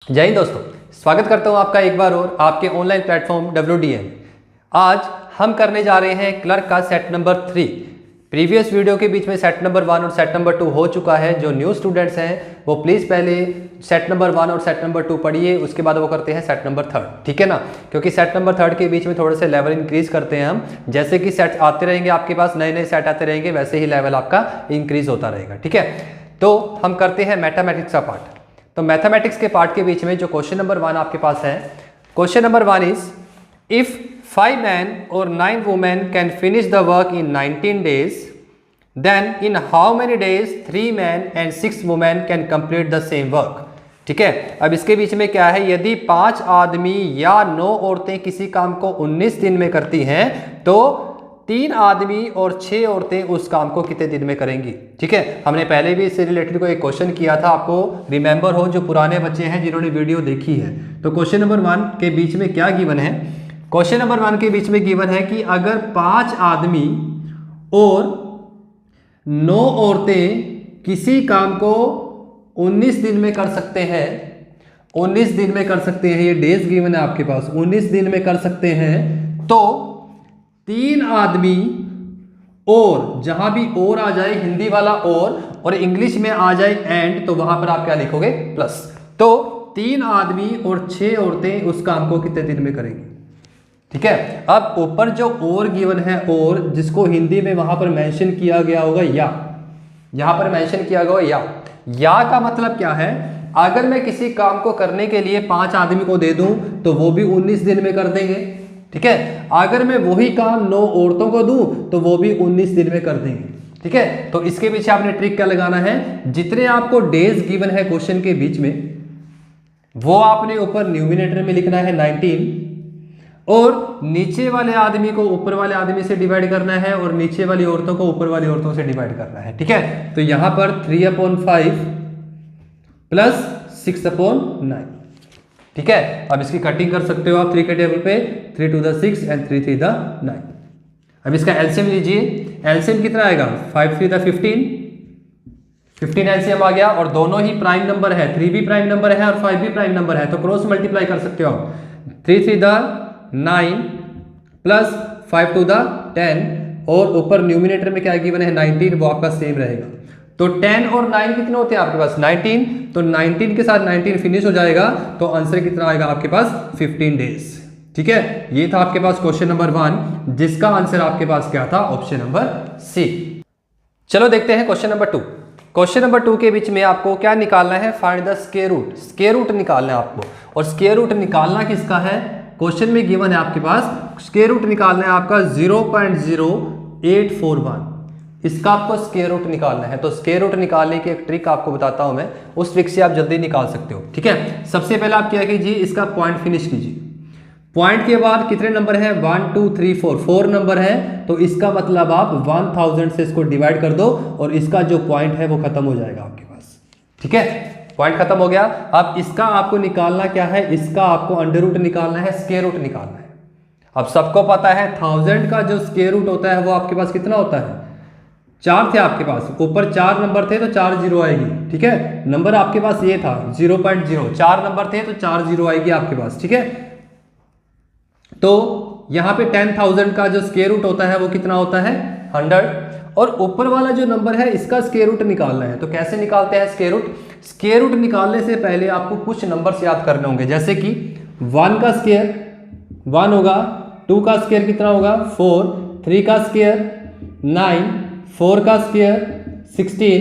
जय हिंद दोस्तों, स्वागत करता हूं आपका एक बार और आपके ऑनलाइन प्लेटफॉर्म WDM। आज हम करने जा रहे हैं क्लर्क का सेट नंबर 3। प्रीवियस वीडियो के बीच में सेट नंबर 1 और सेट नंबर 2 हो चुका है। जो न्यू स्टूडेंट्स हैं वो प्लीज़ पहले सेट नंबर 1 और सेट नंबर 2 पढ़िए, उसके बाद वो करते हैं सेट नंबर 3, ठीक है ना। क्योंकि सेट नंबर 3 के बीच में थोड़े से लेवल इंक्रीज करते हैं हम। जैसे कि सेट आते रहेंगे आपके पास, नए नए सेट आते रहेंगे, वैसे ही लेवल आपका इंक्रीज होता रहेगा, ठीक है। तो हम करते हैं मैथमेटिक्स का पार्ट। तो मैथमेटिक्स के पार्ट के बीच में जो क्वेश्चन नंबर 1 आपके पास है, question number 1 is if 5 men or 9 women can finish the work in 19 days, then in how many days 3 men and 6 women can complete the same work। ठीक है, अब इसके बीच में क्या है, यदि 5 आदमी या 9 औरतें किसी काम को 19 दिन में करती हैं तो 3 आदमी और 6 औरतें उस काम को कितने दिन में करेंगी। ठीक है, हमने पहले भी इससे रिलेटेड को एक क्वेश्चन किया था, आपको रिमेंबर हो जो पुराने बच्चे हैं जिन्होंने वीडियो देखी है। तो क्वेश्चन नंबर 1 के बीच में क्या गिवन है, क्वेश्चन नंबर 1 के बीच में गिवन है कि अगर 5 आदमी और 9 औरतें किसी काम को 19 दिन में कर सकते हैं, 19 दिन में कर सकते हैं, ये डेज गिवन है आपके पास, 19 दिन में कर सकते हैं, तो 3 आदमी और, जहां भी और आ जाए, हिंदी वाला और इंग्लिश में आ जाए एंड, तो वहां पर आप क्या लिखोगे, प्लस। तो 3 आदमी और 6 औरतें उस काम को कितने दिन में करेंगी। ठीक है, अब ऊपर जो और गिवन है, और जिसको हिंदी में वहां पर मेंशन किया गया होगा या, यहां पर मेंशन किया गया या का मतलब क्या है, अगर मैं किसी काम को करने के लिए 5 आदमी को दे दूं तो वो भी 19 दिन में कर देंगे। ठीक है, अगर मैं वही काम 9 औरतों को दूं तो वो भी 19 दिन में कर देंगे। ठीक है, तो इसके पीछे आपने ट्रिक क्या लगाना है, जितने आपको डेज गिवन है क्वेश्चन के बीच में, वो आपने ऊपर न्यूमिनेटर में लिखना है 19, और नीचे वाले आदमी को ऊपर वाले आदमी से डिवाइड करना है, और नीचे वाली औरतों को ऊपर वाली औरतों से डिवाइड करना है। ठीक है, तो यहां पर 3/5 प्लस 6/9। ठीक है, अब इसकी कटिंग कर सकते हो आप 3 के टेबल पे, 3 to the 6 एंड 3 3 the 9। अब इसका एलसीएम लीजिए, एलसीएम कितना आएगा, 5 3 the 15, 15 एलसीएम आ गया, और दोनों ही प्राइम नंबर है, 3 भी प्राइम नंबर है और 5 भी प्राइम नंबर है, तो क्रॉस मल्टीप्लाई कर सकते हो आप। 3 3 the 9 प्लस 5 to the 10, और ऊपर न्यूमिनेटर में क्या गिवन है 19, वो आपका सेम रहेगा। तो 10 और 9 कितने होते हैं आपके पास, 19, तो 19 के साथ 19 फिनिश हो जाएगा, तो आंसर कितना आएगा आपके पास, 15 डेज। ठीक है, ये था आपके पास क्वेश्चन नंबर 1, जिसका आंसर आपके पास क्या था, ऑप्शन नंबर सी। चलो देखते हैं क्वेश्चन नंबर 2। क्वेश्चन नंबर 2 के बीच में आपको क्या निकालना है, find the square root. Square root निकालना है आपको, और स्क्वायर रूट निकालना किसका है, क्वेश्चन में गिवन है आपके पास, स्क्वायर रूट निकालना है आपका 0.0841, इसका आपको स्क्वायर रूट निकालना है। तो स्क्वायर रूट निकालने की एक ट्रिक आपको बताता हूं मैं, उस ट्रिक से आप जल्दी निकाल सकते हो। ठीक है, सबसे पहले आप क्या कीजिए, इसका पॉइंट फिनिश कीजिए। पॉइंट के बाद कितने नंबर है, 1 2 3 4 नंबर है, तो इसका मतलब आप 1000 से इसको डिवाइड कर दो, और इसका जो पॉइंट है वो खत्म हो जाएगा आपके पास। ठीक है, पॉइंट खत्म हो गया। अब इसका आपको निकालना क्या है, इसका आपको अंडर रूट निकालना है, स्क्वायर रूट निकालना है। अब सबको पता है 1000 का जो स्क्वायर रूट होता है वो आपके पास कितना होता है, 4 थे आपके पास, ऊपर 4 नंबर थे तो 4 जीरो आएगी। ठीक है, नंबर आपके पास ये था 0.0, 4 नंबर थे तो 4 जीरो आएगी आपके पास। ठीक है, तो यहां पे 10,000 का जो स्क्वायर रूट होता है वो कितना होता है, 100, और ऊपर वाला जो नंबर है इसका स्क्वायर रूट निकालना है। तो कैसे निकालते हैं स्क्वायर रूट, स्क्वायर रूट निकालने से पहले आपको कुछ नंबर्स याद करने होंगे, जैसे कि 1 का स्क्वायर 1 होगा, 2 का स्क्वायर कितना होगा 4, 3 का स्क्वायर 9, 4 का स्क्वायर 16,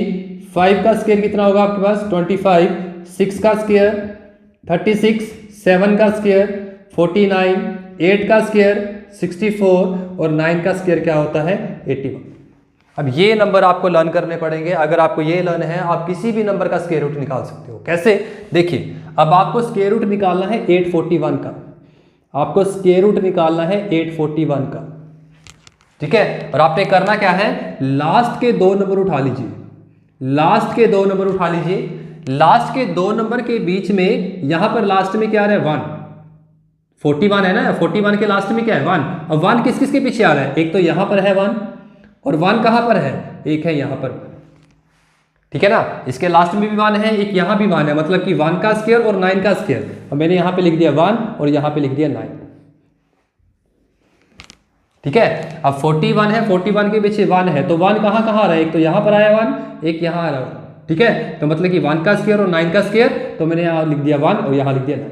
5 का स्क्वायर कितना होगा आपके पास 25, 6 का स्क्वायर 36, 7 का स्क्वायर 49, 8 का स्क्वायर 64, और 9 का स्क्वायर क्या होता है 81। अब ये नंबर आपको लर्न करने पड़ेंगे। अगर आपको ये लर्न है, आप किसी भी नंबर का स्क्वायर रूट निकाल सकते हो। कैसे, देखिए, अब आपको स्क्वायर रूट निकालना है 841 का, आपको स्क्वायर रूट निकालना है 841 का। ठीक है, और आपने करना क्या है, लास्ट के 2 नंबर उठा लीजिए, लास्ट के 2 नंबर उठा लीजिए, लास्ट के 2 नंबर के बीच में यहां पर लास्ट में क्या आ रहा है 1, 41 है ना, 41 के लास्ट में क्या है 1। अब 1 किस किस के पीछे आ रहा है, एक तो यहां पर है 1, और 1 कहां पर है, एक है यहां पर। ठीक है ना। इसके लास्ट में भी 1 है, एक यहाँ भी 1 है, मतलब कि 1 का स्क्वायर और 9 का स्क्वायर। अब मैंने यहाँ पे लिख दिया 1 और यहाँ पे लिख दिया 9। ठीक है, अब 41 है, 41 के पीछे 1 है, तो 1 कहाँ कहाँ आ रहा है, एक तो यहाँ पर आया 1, एक यहाँ आ रहा है। ठीक है, तो मतलब कि 1 का स्क्वायर और 9 का स्क्वायर, तो मैंने यहाँ लिख दिया 1 और यहाँ लिख दिया 9।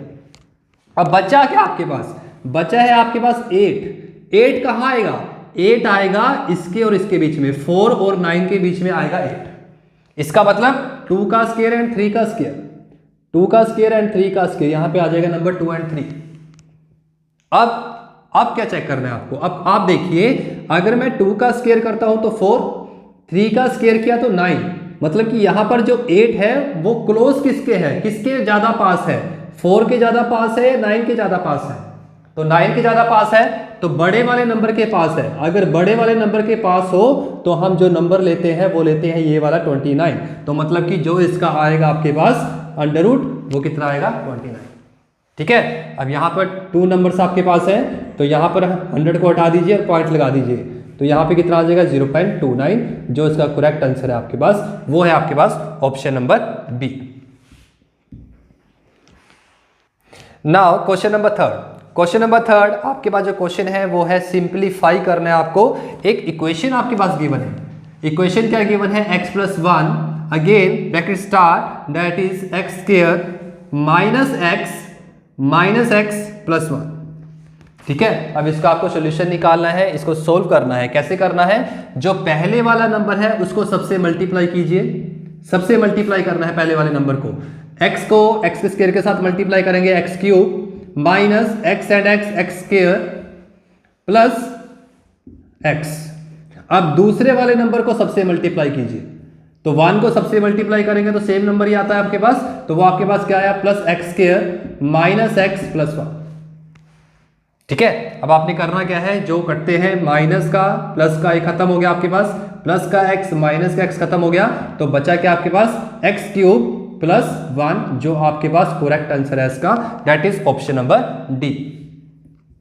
अब बचा क्या आपके पास, बचा है आपके पास 8। 8 कहाँ आएगा, 8 आएगा इसके और इसके बीच में, 4 और 9 के बीच में आएगा 8। इसका मतलब 2 का स्क्वायर एंड 3 का स्क्वायर, 2 का स्क्वायर एंड 3 का स्क्वायर, यहाँ पे आ जाएगा नंबर 2 एंड 3। अब क्या चेक करना है आपको, अब आप देखिए, अगर मैं 2 का स्क्वायर करता हूं तो 4, 3 का स्क्वायर किया तो 9, मतलब कि यहां पर जो 8 है वो क्लोज किसके है, किसके ज्यादा पास है, 4 के ज्यादा पास है, 9 के ज्यादा पास है। तो 9 के ज्यादा पास है तो बड़े वाले नंबर के पास है। अगर बड़े वाले नंबर के पास हो तो हम जो नंबर लेते हैं वो लेते हैं ये वाला 29। तो मतलब कि जो इसका आएगा आपके पास अंडर रूट, वो कितना आएगा 29। ठीक है, अब यहाँ पर 2 नंबर्स आपके पास हैं, तो यहाँ पर 100 को हटा दीजिए और पॉइंट लगा दीजिए, तो यहाँ पे कितना आ जाएगा 0.29। जो इसका करेक्ट आंसर है आपके पास वो है आपके पास option number B. Now question number third. Question number third आपके पास जो क्वेश्चन है वो है सिंप्लीफाई करना है आपको। एक इक्वेशन आपके पास गिवन है, इक्वेशन क्या गिवन है, x + 1 again bracket start that is x square minus x + 1। ठीक है, अब इसका आपको सॉल्यूशन निकालना है, इसको सोल्व करना है। कैसे करना है, जो पहले वाला नंबर है उसको सबसे मल्टीप्लाई कीजिए, सबसे मल्टीप्लाई करना है पहले वाले नंबर को। x को x के स्क्वायर के साथ मल्टीप्लाई करेंगे, x³ minus x and x square plus x। अब दूसरे वाले नंबर को सबसे मल्टीप्लाई कीजिए, तो 1 को सबसे मल्टीप्लाई करेंगे तो सेम नंबर ही आता है आपके पास, तो वो आपके पास क्या आया plus x square minus x + 1। ठीक है, अब आपने करना क्या है, जो करते हैं माइनस का प्लस का एक खत्म हो गया आपके पास, प्लस का x माइनस का x खत्म हो गया, तो बचा क्या आपके पास x³ + 1, जो आपके पास करेक्ट आंसर है इसका, that is option number D.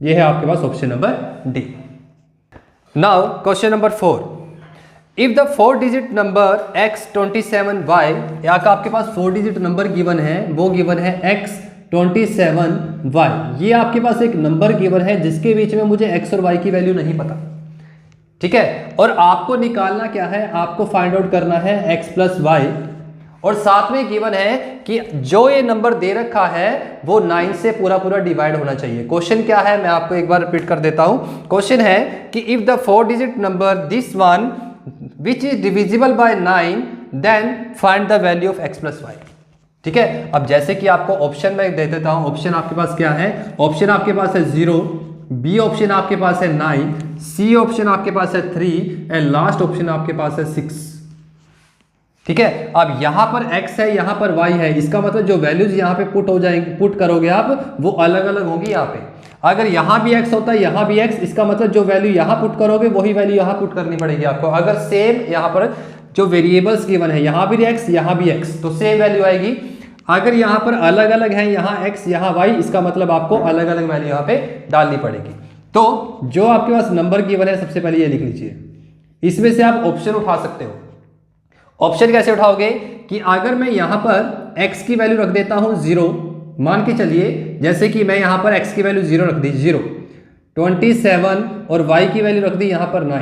ये है आपके पास option number D. Now question number 4। If the 4 digit number x27y, या का आपके पास 4 डिजिट नंबर गिवन है, वो गिवन है x27y। ये आपके पास एक नंबर गिवन है जिसके बीच में मुझे x और y की वैल्यू नहीं पता। ठीक है, और आपको निकालना क्या है, आपको फाइंड आउट करना है x + y, और साथ में गिवन है कि जो ये नंबर दे रखा है वो 9 से पूरा पूरा डिवाइड होना चाहिए। क्वेश्चन क्या है, मैं आपको एक बार रिपीट कर देता हूं। क्वेश्चन है कि if the 4 digit number this one which is divisible by 9 then find the value of x + y। ठीक है, अब जैसे कि आपको ऑप्शन में दे देता हूं, ऑप्शन आपके पास क्या है, ऑप्शन आपके पास है 0, बी ऑप्शन आपके पास है 9, सी ऑप्शन आपके पास है 3 एंड लास्ट ऑप्शन आपके पास है 6। ठीक है, अब यहां पर x है, यहां पर y है, इसका मतलब जो वैल्यूज यहां पे पुट हो जाएंगे, पुट करोगे आप, वो अलग अलग होंगी। यहाँ पे अगर यहां भी x होता है, यहां भी x, इसका मतलब जो वैल्यू यहां पुट करोगे वही वैल्यू यहां पुट करनी पड़ेगी आपको। अगर सेम यहां पर जो वेरिएबल्स गिवन है, यहां भी x यहां भी x, तो सेम वैल्यू आएगी। अगर यहां पर अलग अलग है, यहां x यहां y, इसका मतलब आपको अलग अलग वैल्यू यहां पे डालनी पड़ेगी। तो जो आपके पास नंबर गिवन है, सबसे पहले ये लिख लीजिए, इसमें से आप ऑप्शन उठा सकते हो। ऑप्शन कैसे उठाओगे कि अगर मैं यहां पर x की वैल्यू रख देता हूं 0, मान के चलिए जैसे कि मैं यहां पर x की वैल्यू 0 रख दी, 0, 27 और y की वैल्यू रख दी यहां पर 9,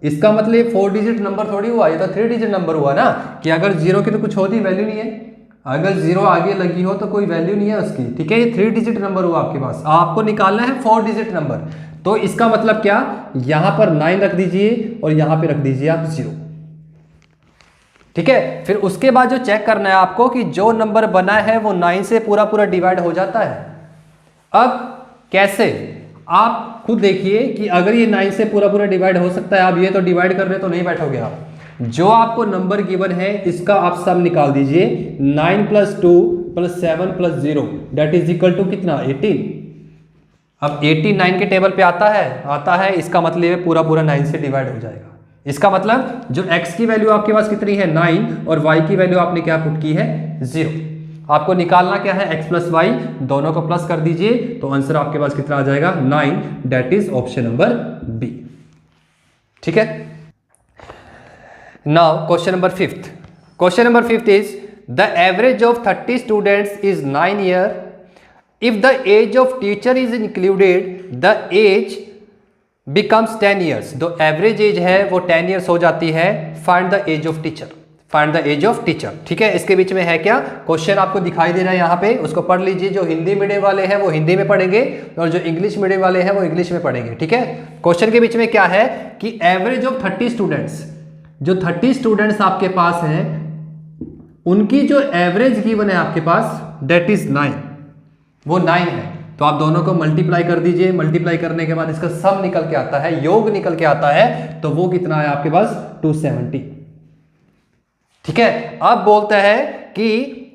इसका मतलब 4 डिजिट नंबर थोड़ी हुआ, ये तो 3 डिजिट नंबर हुआ ना, कि अगर 0 की तो कुछ होती वैल्यू नहीं है, अगर 0 आगे लगी हो तो कोई वैल्यू नहीं है उसकी। ठीक है, ये 3 डिजिट नंबर हुआ आपके पास, आपको निकालना है 4 डिजिट नंबर। तो इसका मतलब क्या, यहां पर 9 रख दीजिए और यहां पे रख दीजिए आप 0। ठीक है, फिर उसके बाद जो चेक करना है आपको कि जो नंबर बना है वो 9 से पूरा पूरा डिवाइड हो जाता है। अब कैसे, आप खुद देखिए कि अगर ये 9 से पूरा पूरा डिवाइड हो सकता है, आप ये तो डिवाइड करने तो नहीं बैठोगे आप, जो आपको नंबर गिवन है इसका आप सम निकाल दीजिए, 9 + 2 + 7 + 0 दैट इज इक्वल टू कितना 18। अब 18 9 के टेबल पे आता है, इसका मतलब पूरा पूरा 9 से डिवाइड हो जाएगा। इसका मतलब जो x की वैल्यू आपके पास कितनी है 9 और y की वैल्यू आपने क्या पुट की है 0। आपको निकालना क्या है x + y, दोनों को प्लस कर दीजिए तो आंसर आपके पास कितना आ जाएगा 9, that is option number B. ठीक है, now question number 5। Question number 5 is the average of 30 students is 9 year. If the age of teacher is included the age becomes 10 years. जो एवरेज एज है वो 10 years हो जाती है। Find the age of teacher, find the age of teacher. ठीक है, इसके बीच में है क्या, क्वेश्चन आपको दिखाई दे रहा है यहाँ पे, उसको पढ़ लीजिए। जो हिंदी मीडियम वाले हैं वो हिंदी में पढ़ेंगे और जो इंग्लिश मीडियम वाले हैं वो इंग्लिश में पढ़ेंगे। ठीक है, क्वेश्चन के बीच में क्या है कि एवरेज ऑफ 30 स्टूडेंट्स, जो 30 स्टूडेंट्स आपके पास हैं उनकी जो एवरेज गिवन है आपके पास दैट इज 9, वो 9 है। तो आप दोनों को मल्टीप्लाई कर दीजिए। मल्टीप्लाई करने के बाद इसका सम निकल के आता है, योग निकल के आता है, तो वो कितना है आपके पास 270। ठीक है, अब बोलता है कि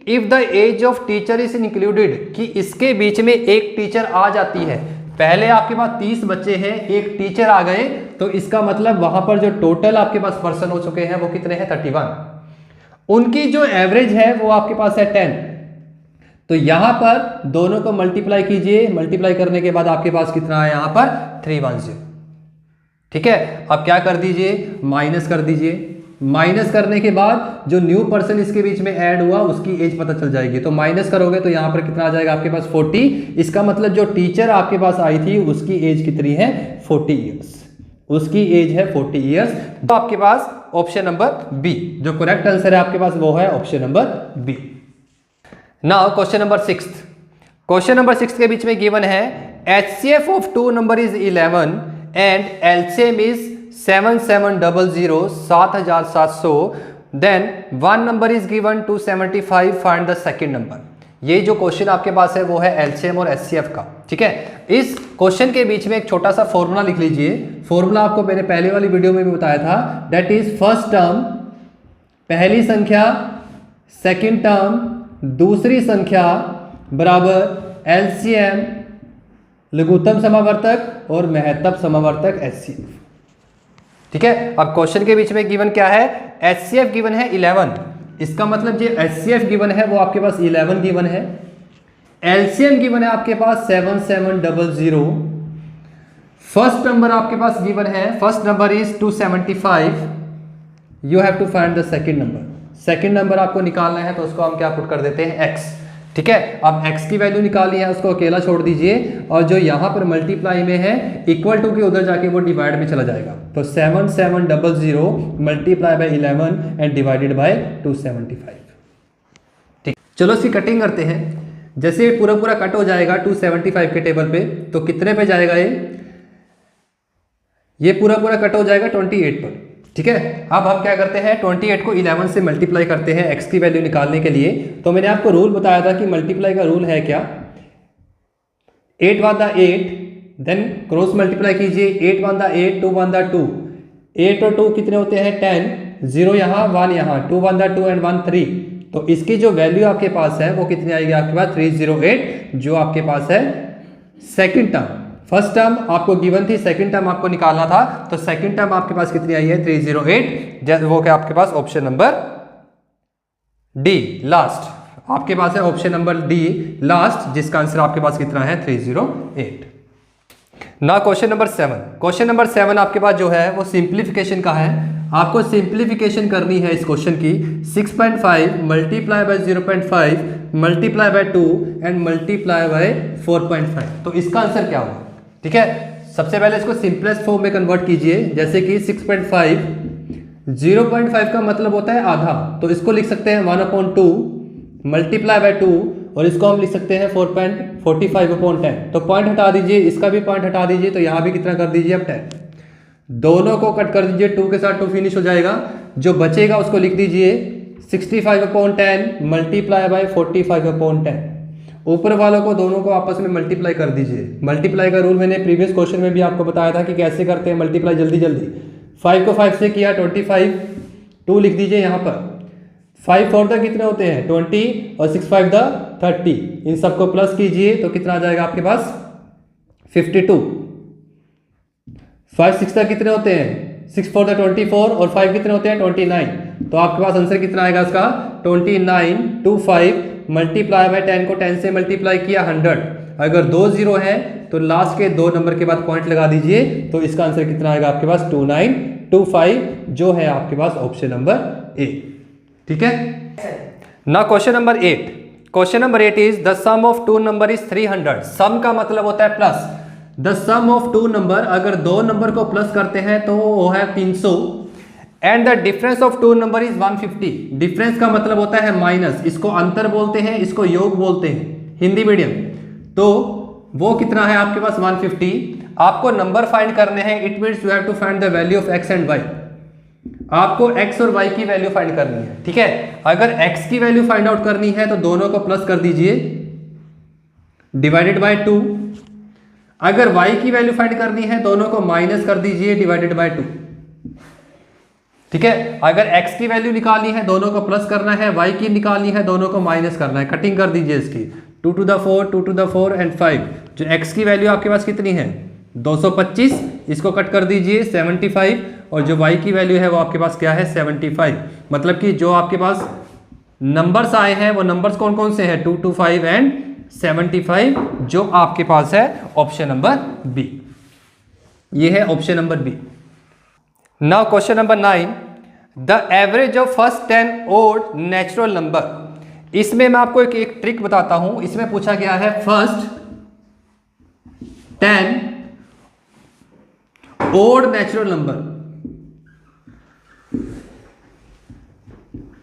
if the age of teacher is included, कि इसके बीच में एक टीचर आ जाती है। पहले आपके पास 30 बच्चे हैं, एक टीचर आ गए, तो इसका मतलब वहां पर जो टोटल आपके पास पर्सन हो चुके हैं वो कितने हैं 31। उनकी जो एवरेज है वो आपके पास है 10। तो यहां पर दोनों को मल्टीप्लाई कीजिए। मल्टीप्लाई करने के बाद आपके पास कितना है यहां पर 310। ठीक है, अब क्या कर दीजिए, माइनस कर दीजिए। माइनस करने के बाद जो न्यू पर्सन इसके बीच में ऐड हुआ उसकी एज पता चल जाएगी। तो माइनस करोगे तो यहां पर कितना आ जाएगा आपके पास 40। इसका मतलब जो टीचर आपके पास आई थी उसकी एज कितनी है 40 ईयर्स, उसकी एज है 40 ईयर्स। तो आपके पास ऑप्शन नंबर बी जो करेक्ट आंसर है आपके पास वो है option number B. Now question number 6। Question number 6 के बीच में गिवन है HCF of 2 number is 11 and LCM is 7700 7700, then 1 number is given 275, find the second number. ये जो क्वेश्चन आपके पास है वो है LCM और HCF का। ठीक है, इस क्वेश्चन के बीच में एक छोटा सा फॉर्मूला लिख लीजिए। फॉर्मूला आपको मैंने पहले वाली वीडियो में भी बताया था, दैट इज फर्स्ट टर्म पहली संख्या, सेकंड टर्म दूसरी संख्या बराबर LCM लघुत्तम समावर्तक और महत्तम समावर्तक HCF। ठीक है, अब क्वेश्चन के बीच में गिवन क्या है, HCF गिवन है 11। इसका मतलब जो HCF गिवन है वो आपके पास 11 गिवन है। LCM गिवन है आपके पास 7700। फर्स्ट नंबर आपके पास गिवन है, first number is 275। You have to find the second number. Second number आपको निकालना है तो उसको हम क्या पुट कर देते हैं x। ठीक है, अब x की वैल्यू निकाली है उसको अकेला छोड़ दीजिए और जो यहां पर मल्टीप्लाई में है इक्वल टू के उधर जाके वो डिवाइड में चला जाएगा। तो 7700 multiply by 11 and divided by 275। ठीक, चलो इसकी कटिंग करते हैं। जैसे पूरा पूरा कट हो जाएगा 275 के टेबल पे तो कितने पे जाएगा ये पूरा पूरा कट हो जाएगा 28 पर। ठीक है, अब हम क्या करते हैं 28 को 11 से मल्टीप्लाई करते हैं x की वैल्यू निकालने के लिए। तो मैंने आपको रूल बताया था कि मल्टीप्लाई का रूल है क्या, 8 1 8, देन क्रॉस मल्टीप्लाई कीजिए, 8 1 8, 2 1 2। 8 और 2 कितने होते हैं 10, 0 यहाँ 1 यहाँ, 2 1 2 एंड 1 3। तो इसकी जो वैल्यू आपके पास है वो कितनी आएगी आपके पास 308, जो आपके पास है सेकेंड टर्म। फर्स्ट टर्म आपको गिवन थी, सेकंड टर्म आपको निकालना था, तो सेकंड टर्म आपके पास कितनी आई है 308, वो क्या आपके पास ऑप्शन नंबर डी लास्ट आपके पास है, ऑप्शन नंबर डी लास्ट, जिसका आंसर आपके पास कितना है 308। ना क्वेश्चन नंबर 7। क्वेश्चन नंबर 7 आपके पास जो है वो सिंप्लीफिकेशन का है। आपको सिंप्लीफिकेशन करनी है इस क्वेश्चन की। 6.5 multiply by 0.5 multiply by 2 and multiply by 4.5। तो इसका आंसर क्या होगा। ठीक है, सबसे पहले इसको सिंपलेस्ट फॉर्म में कन्वर्ट कीजिए। जैसे कि 6.5 0.5 का मतलब होता है आधा, तो इसको लिख सकते हैं 1/2 मल्टीप्लाई बाय 2 और इसको हम लिख सकते हैं 4.45/10। तो पॉइंट हटा दीजिए, इसका भी पॉइंट हटा दीजिए, तो यहाँ भी कितना कर दीजिए अब 10। दोनों को कट कर दीजिए, 2 के साथ 2 फिनिश हो जाएगा। जो बचेगा उसको लिख दीजिए 65/10 मल्टीप्लाई बाय 45/10। ऊपर वालों को दोनों को आपस में मल्टीप्लाई कर दीजिए। मल्टीप्लाई का रूल मैंने प्रीवियस क्वेश्चन में भी आपको बताया था कि कैसे करते हैं मल्टीप्लाई जल्दी जल्दी। 5 को 5 से किया 25, 2 लिख दीजिए यहाँ पर। 5 4 द कितने होते हैं 20 और 6 5 द 30। इन सबको प्लस कीजिए तो कितना आ जाएगा आपके पास 52। 5 6 द कितने होते हैं 6 4 द 24 और 5 कितने होते हैं 29। तो आपके पास आंसर कितना आएगा इसका 29 25 मल्टीप्लाई बाय 10 को 10 से मल्टीप्लाई किया 100। अगर 2 0 है तो लास्ट के 2 नंबर के बाद पॉइंट लगा दीजिए, तो इसका आंसर कितना आएगा आपके पास 2925, जो है आपके पास ऑप्शन नंबर ए। ठीक है। Now question number 8। Question number 8 is the sum of two number is 300। Sum का मतलब होता है plus. The sum of two number, अगर दो नंबर को प्लस करते हैं तो वो है 300 and the difference of two number is 150। Difference का मतलब होता है माइनस, इसको अंतर बोलते हैं, इसको योग बोलते हैं हिंदी मीडियम। तो वो कितना है आपके पास 150। आपको नंबर फाइंड करने हैं, it means you have to find the value of x and y। आपको x और y की वैल्यू फाइंड करनी है, ठीक है। अगर x की वैल्यू फाइंड आउट करनी है तो दोनों को प्लस कर दीजिए डिवाइडेड बाय 2। अगर y की वैल्यू फाइंड करनी है दोनों को माइनस कर दीजिए डिवाइडेड बाय 2, ठीक है। अगर x की वैल्यू निकालनी है दोनों को प्लस करना है, y की निकालनी है दोनों को माइनस करना है। कटिंग कर दीजिए इसकी 2 to the 4, 2 to the 4 and 5। जो x की वैल्यू आपके पास कितनी है 225, इसको कट कर दीजिए 75, और जो y की वैल्यू है वो आपके पास क्या है 75। मतलब कि जो आपके पास नंबर्स आए हैं वो नंबर्स कौन कौन से हैं 225 एंड 75, जो आपके पास है ऑप्शन नंबर बी। ये है option number B. Now question number 9, the average of first 10 odd natural number. इसमें मैं आपको एक ट्रिक बताता हूं। इसमें पूछा गया है first 10 odd natural number.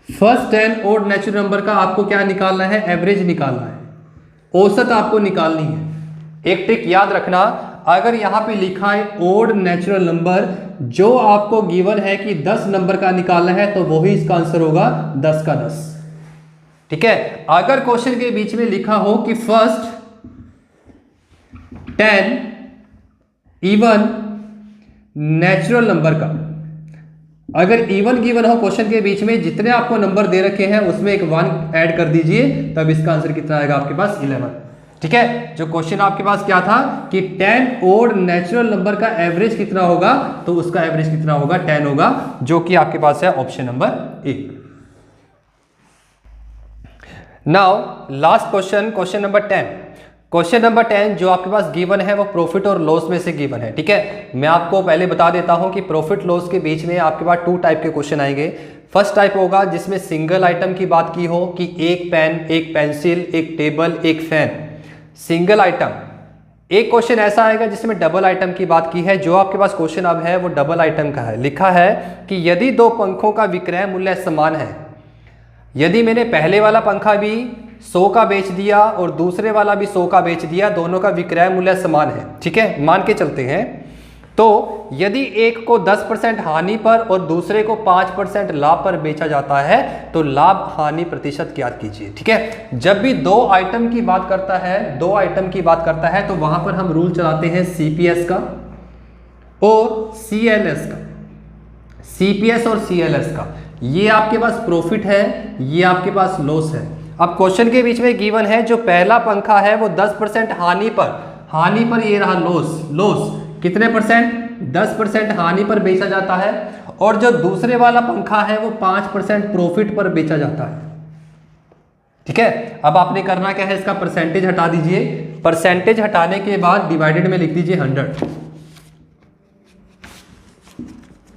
First 10 odd natural number का आपको क्या निकालना है, एवरेज निकालना है, औसत आपको निकालनी है। एक ट्रिक याद रखना, अगर यहां पे लिखा है ओड नेचुरल नंबर, जो आपको गिवन है कि 10 नंबर का निकालना है तो वही इसका आंसर होगा 10 का 10, ठीक है। अगर क्वेश्चन के बीच में लिखा हो कि फर्स्ट 10 इवन नेचुरल नंबर का, अगर इवन गिवन हो क्वेश्चन के बीच में, जितने आपको नंबर दे रखे हैं उसमें एक 1 ऐड कर दीजिए, तब इसका आंसर कितना आएगा आपके पास 11, ठीक है। जो क्वेश्चन आपके पास क्या था कि 10 ओड नेचुरल नंबर का एवरेज कितना होगा, तो उसका एवरेज कितना होगा 10 होगा, जो कि आपके पास है ऑप्शन नंबर ए। Now last question, question number 10। Question number 10 जो आपके पास गिवन है वो प्रॉफिट और लॉस में से गिवन है, ठीक है। मैं आपको पहले बता देता हूं कि प्रॉफिट लॉस के बीच में आपके पास 2 टाइप के क्वेश्चन आएंगे। फर्स्ट टाइप होगा जिसमें सिंगल आइटम की बात की हो कि एक पेन, एक पेंसिल, एक टेबल, एक फैन, सिंगल आइटम। एक क्वेश्चन ऐसा आएगा जिसमें डबल आइटम की बात की है। जो आपके पास क्वेश्चन अब है वो डबल आइटम का है। लिखा है कि यदि दो पंखों का विक्रय मूल्य समान है, यदि मैंने पहले वाला पंखा भी 100 का बेच दिया और दूसरे वाला भी 100 का बेच दिया, दोनों का विक्रय मूल्य समान है, ठीक है, मान के चलते हैं, तो यदि एक को 10% हानि पर और दूसरे को 5% लाभ पर बेचा जाता है तो लाभ हानि प्रतिशत ज्ञात कीजिए, ठीक है। जब भी दो आइटम की बात करता है तो वहां पर हम रूल चलाते हैं सीपीएस का और सीएलएस का। सीपीएस और सीएलएस का, ये आपके पास प्रॉफिट है, ये आपके पास लॉस है। अब क्वेश्चन के बीच में गिवन है जो पहला पंखा है वो 10% हानि पर ये रहा लॉस कितने परसेंट 10% हानि पर बेचा जाता है, और जो दूसरे वाला पंखा है वो 5% प्रॉफिट पर बेचा जाता है, ठीक है। अब आपने करना क्या है, इसका परसेंटेज हटा दीजिए। परसेंटेज हटाने के बाद डिवाइडेड में लिख दीजिए 100,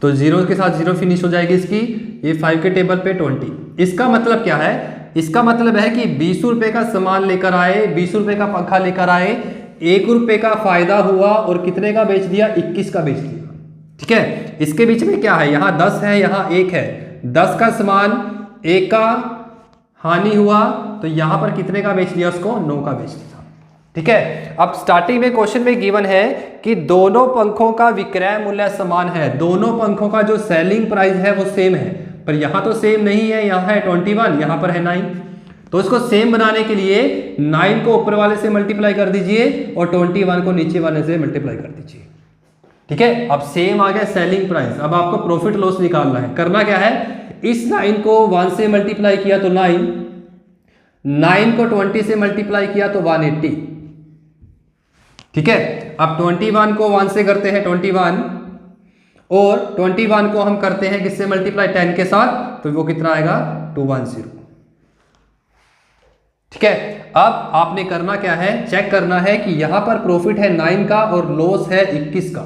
तो 0 के साथ 0 फिनिश हो जाएगी इसकी। ये 5 के टेबल पे 20। इसका मतलब क्या है, इसका मतलब है कि 20 रुपए का सामान लेकर आए, 20 रुपए का पंखा लेकर आए, 1 रुपए का फायदा हुआ और कितने का बेच दिया, 21 का बेच दिया, ठीक है। इसके बीच में क्या है, यहाँ 10 है, यहाँ 1 है, 10 का सामान 1 का हानि हुआ तो यहाँ पर कितने का बेच दिया, उसको 9 का बेच दिया, ठीक है। अब स्टार्टिंग में क्वेश्चन में गिवन है कि दोनों पंखों का विक्रय मूल्य समान है, दोनों पंखों का जो सेलिंग प्राइस है वो सेम है, पर यहां तो सेम नहीं है, यहां है 21, यहां पर है 9। तो इसको सेम बनाने के लिए 9 को ऊपर वाले से मल्टीप्लाई कर दीजिए और 21 को नीचे वाले से मल्टीप्लाई कर दीजिए, ठीक है। अब सेम आ गया सेलिंग प्राइस। अब आपको प्रॉफिट लॉस निकालना है। करना क्या है, इस 9 को 1 से मल्टीप्लाई किया तो 9 को 20 से मल्टीप्लाई किया तो 180, ठीक है। अब 21 को 1 से करते हैं 21, और 21 को हम करते हैं किससे मल्टीप्लाई 10 के साथ, तो वो कितना आएगा 210, ठीक है। अब आपने करना क्या है, चेक करना है कि यहां पर प्रॉफिट है 9 का और लॉस है 21 का।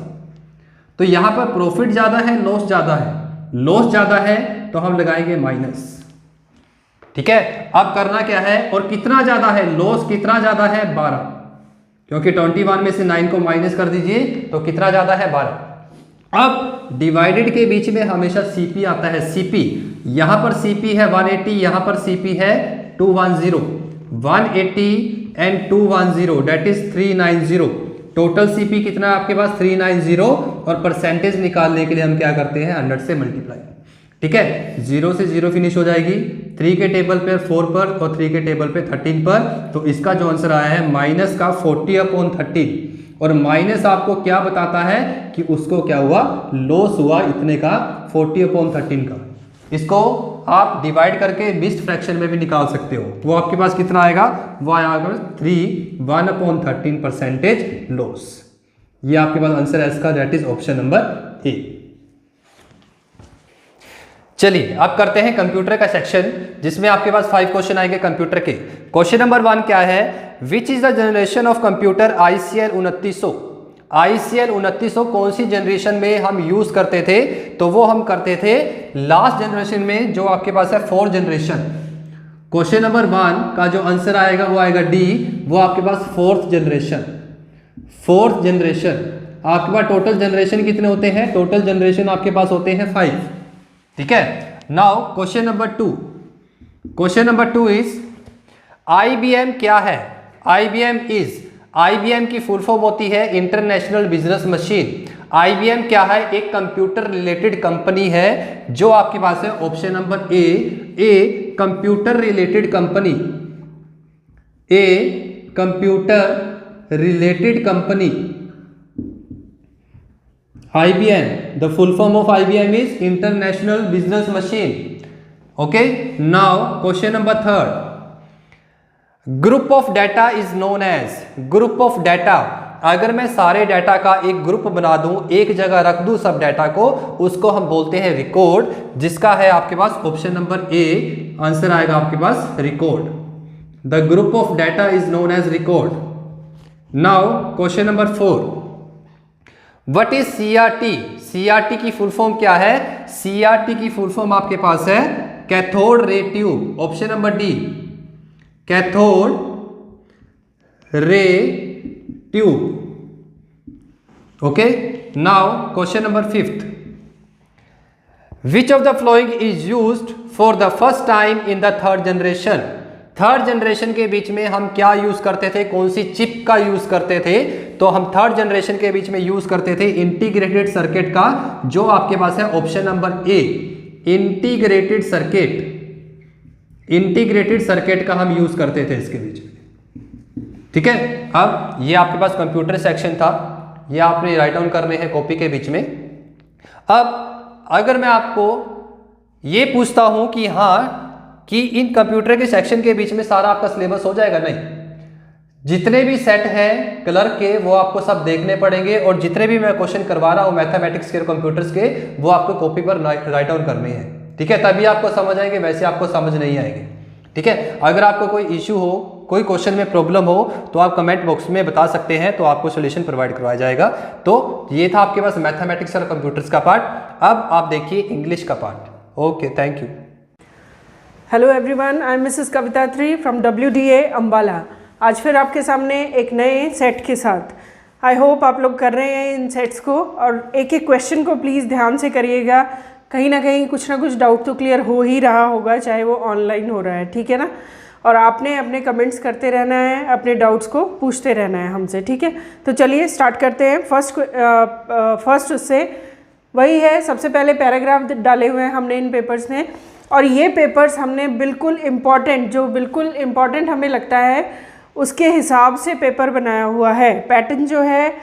तो यहां पर प्रॉफिट ज्यादा है, लॉस ज्यादा है। लॉस ज्यादा है तो हम लगाएंगे माइनस, ठीक है, अब करना क्या है और कितना ज्यादा है, लॉस कितना ज्यादा है 12, क्योंकि 21 में से 9 को माइनस कर दीजिए तो कितना ज्यादा है 12। अब डिवाइडेड के बीच में हमेशा सीपी आता है, सीपी यहां पर सीपी है 180, यहां पर सीपी है 210, 180 and 210 that is 390। Total CP कितना है आपके पास 390, और परसेंटेज निकालने के लिए हम क्या करते हैं 100 से मल्टीप्लाई। ठीक है, 0 से 0 फिनिश हो जाएगी, 3 के टेबल पर 4 पर और 3 के टेबल पे 13 पर, तो इसका जो आंसर आया है माइनस का 40/13, और माइनस आपको क्या बताता है कि उसको क्या हुआ, लॉस हुआ इतने का 40/13 का। इसको आप डिवाइड करके मिक्स्ड फ्रैक्शन में भी निकाल सकते हो, वो आपके पास कितना आएगा, वो आएगा 1/13 परसेंटेज लॉस। ये आपके पास आंसर है इसका, दैट इज ऑप्शन नंबर ए। चलिए अब करते हैं कंप्यूटर का सेक्शन, जिसमें आपके पास 5 क्वेश्चन आएंगे कंप्यूटर के। क्वेश्चन नंबर 1 क्या है, which is the generation of computer ICL 2900। ICL 2900 कौन सी जनरेशन में हम यूज करते थे, तो वो हम करते थे लास्ट जनरेशन में, जो आपके पास है 4th जनरेशन। क्वेश्चन नंबर 1 का जो आंसर आएगा वो आएगा डी, वो आपके पास 4th जनरेशन। 4th जनरेशन आपके पास टोटल जनरेशन कितने होते हैं, टोटल जनरेशन आपके पास होते हैं 5। ठीक है, now question number 2, question number 2 is IBM क्या है। IBM की फुल फॉर्म होती है इंटरनेशनल बिजनेस मशीन। IBM क्या है, एक कंप्यूटर रिलेटेड कंपनी है, जो आपके पास है option number a computer related company, a computer related company. IBM, the full form of IBM is International Business Machine. Okay, now question number 3, group of data is known as, group of data, अगर मैं सारे data का एक group बना दूं, एक जगह रख दूं सब डाटा को, उसको हम बोलते हैं रिकॉर्ड, जिसका है आपके पास ऑप्शन नंबर ए, आंसर आएगा आपके पास record. The group of data is known as record. Now question number 4, what is CRT। CRT की फुल फॉर्म क्या है, CRT की फुल फॉर्म आपके पास है cathode ray tube, option number D, cathode ray tube. Okay, now question number 5, which of the following is used for the first time in the 3rd generation. 3rd generation के बीच में हम क्या use करते थे, कौन सी चिप का use करते थे, तो हम 3rd जनरेशन के बीच में यूज करते थे इंटीग्रेटेड सर्किट का, जो आपके पास है ऑप्शन नंबर ए, इंटीग्रेटेड सर्किट। इंटीग्रेटेड सर्किट का हम यूज करते थे इसके बीच में। ठीक है, अब ये आपके पास कंप्यूटर सेक्शन था, ये आपने राइट डाउन करने हैं कॉपी के बीच में। अब अगर मैं आपको ये पूछता हूं कि हाँ कि इन कंप्यूटर के सेक्शन के बीच में सारा आपका सिलेबस हो जाएगा, नहीं, जितने भी सेट हैं कलर के वो आपको सब देखने पड़ेंगे, और जितने भी मैं क्वेश्चन करवा रहा हूँ मैथमेटिक्स के कंप्यूटर्स के, वो आपको कॉपी पर राइट डाउन करने हैं। ठीक है, तभी आपको समझ आएंगे, वैसे आपको समझ नहीं आएंगे। ठीक है, अगर आपको कोई इश्यू हो, कोई क्वेश्चन में प्रॉब्लम हो, तो आप कमेंट बॉक्स में बता सकते हैं, तो आपको सोल्यूशन प्रोवाइड करवाया जाएगा। तो ये था आपके पास मैथमेटिक्स और कंप्यूटर्स का पार्ट। अब आप देखिए इंग्लिश का part. Okay, thank you. Hello everyone, I am Mrs Kavita 3 from WDA Ambala. आज फिर आपके सामने एक नए सेट के साथ। आई होप आप लोग कर रहे हैं इन सेट्स को, और एक एक क्वेश्चन को प्लीज़ ध्यान से करिएगा, कहीं ना कहीं कुछ ना कुछ डाउट तो क्लियर हो ही रहा होगा, चाहे वो ऑनलाइन हो रहा है। ठीक है ना, और आपने अपने कमेंट्स करते रहना है, अपने डाउट्स को पूछते रहना है हमसे। ठीक है, तो चलिए स्टार्ट करते हैं। फर्स्ट उससे वही है, सबसे पहले पैराग्राफ डाले हुए हैं हमने इन पेपर्स में, और ये पेपर्स हमने बिल्कुल इम्पॉर्टेंट, जो बिल्कुल इम्पॉर्टेंट हमें लगता है उसके हिसाब से पेपर बनाया हुआ है। पैटर्न जो है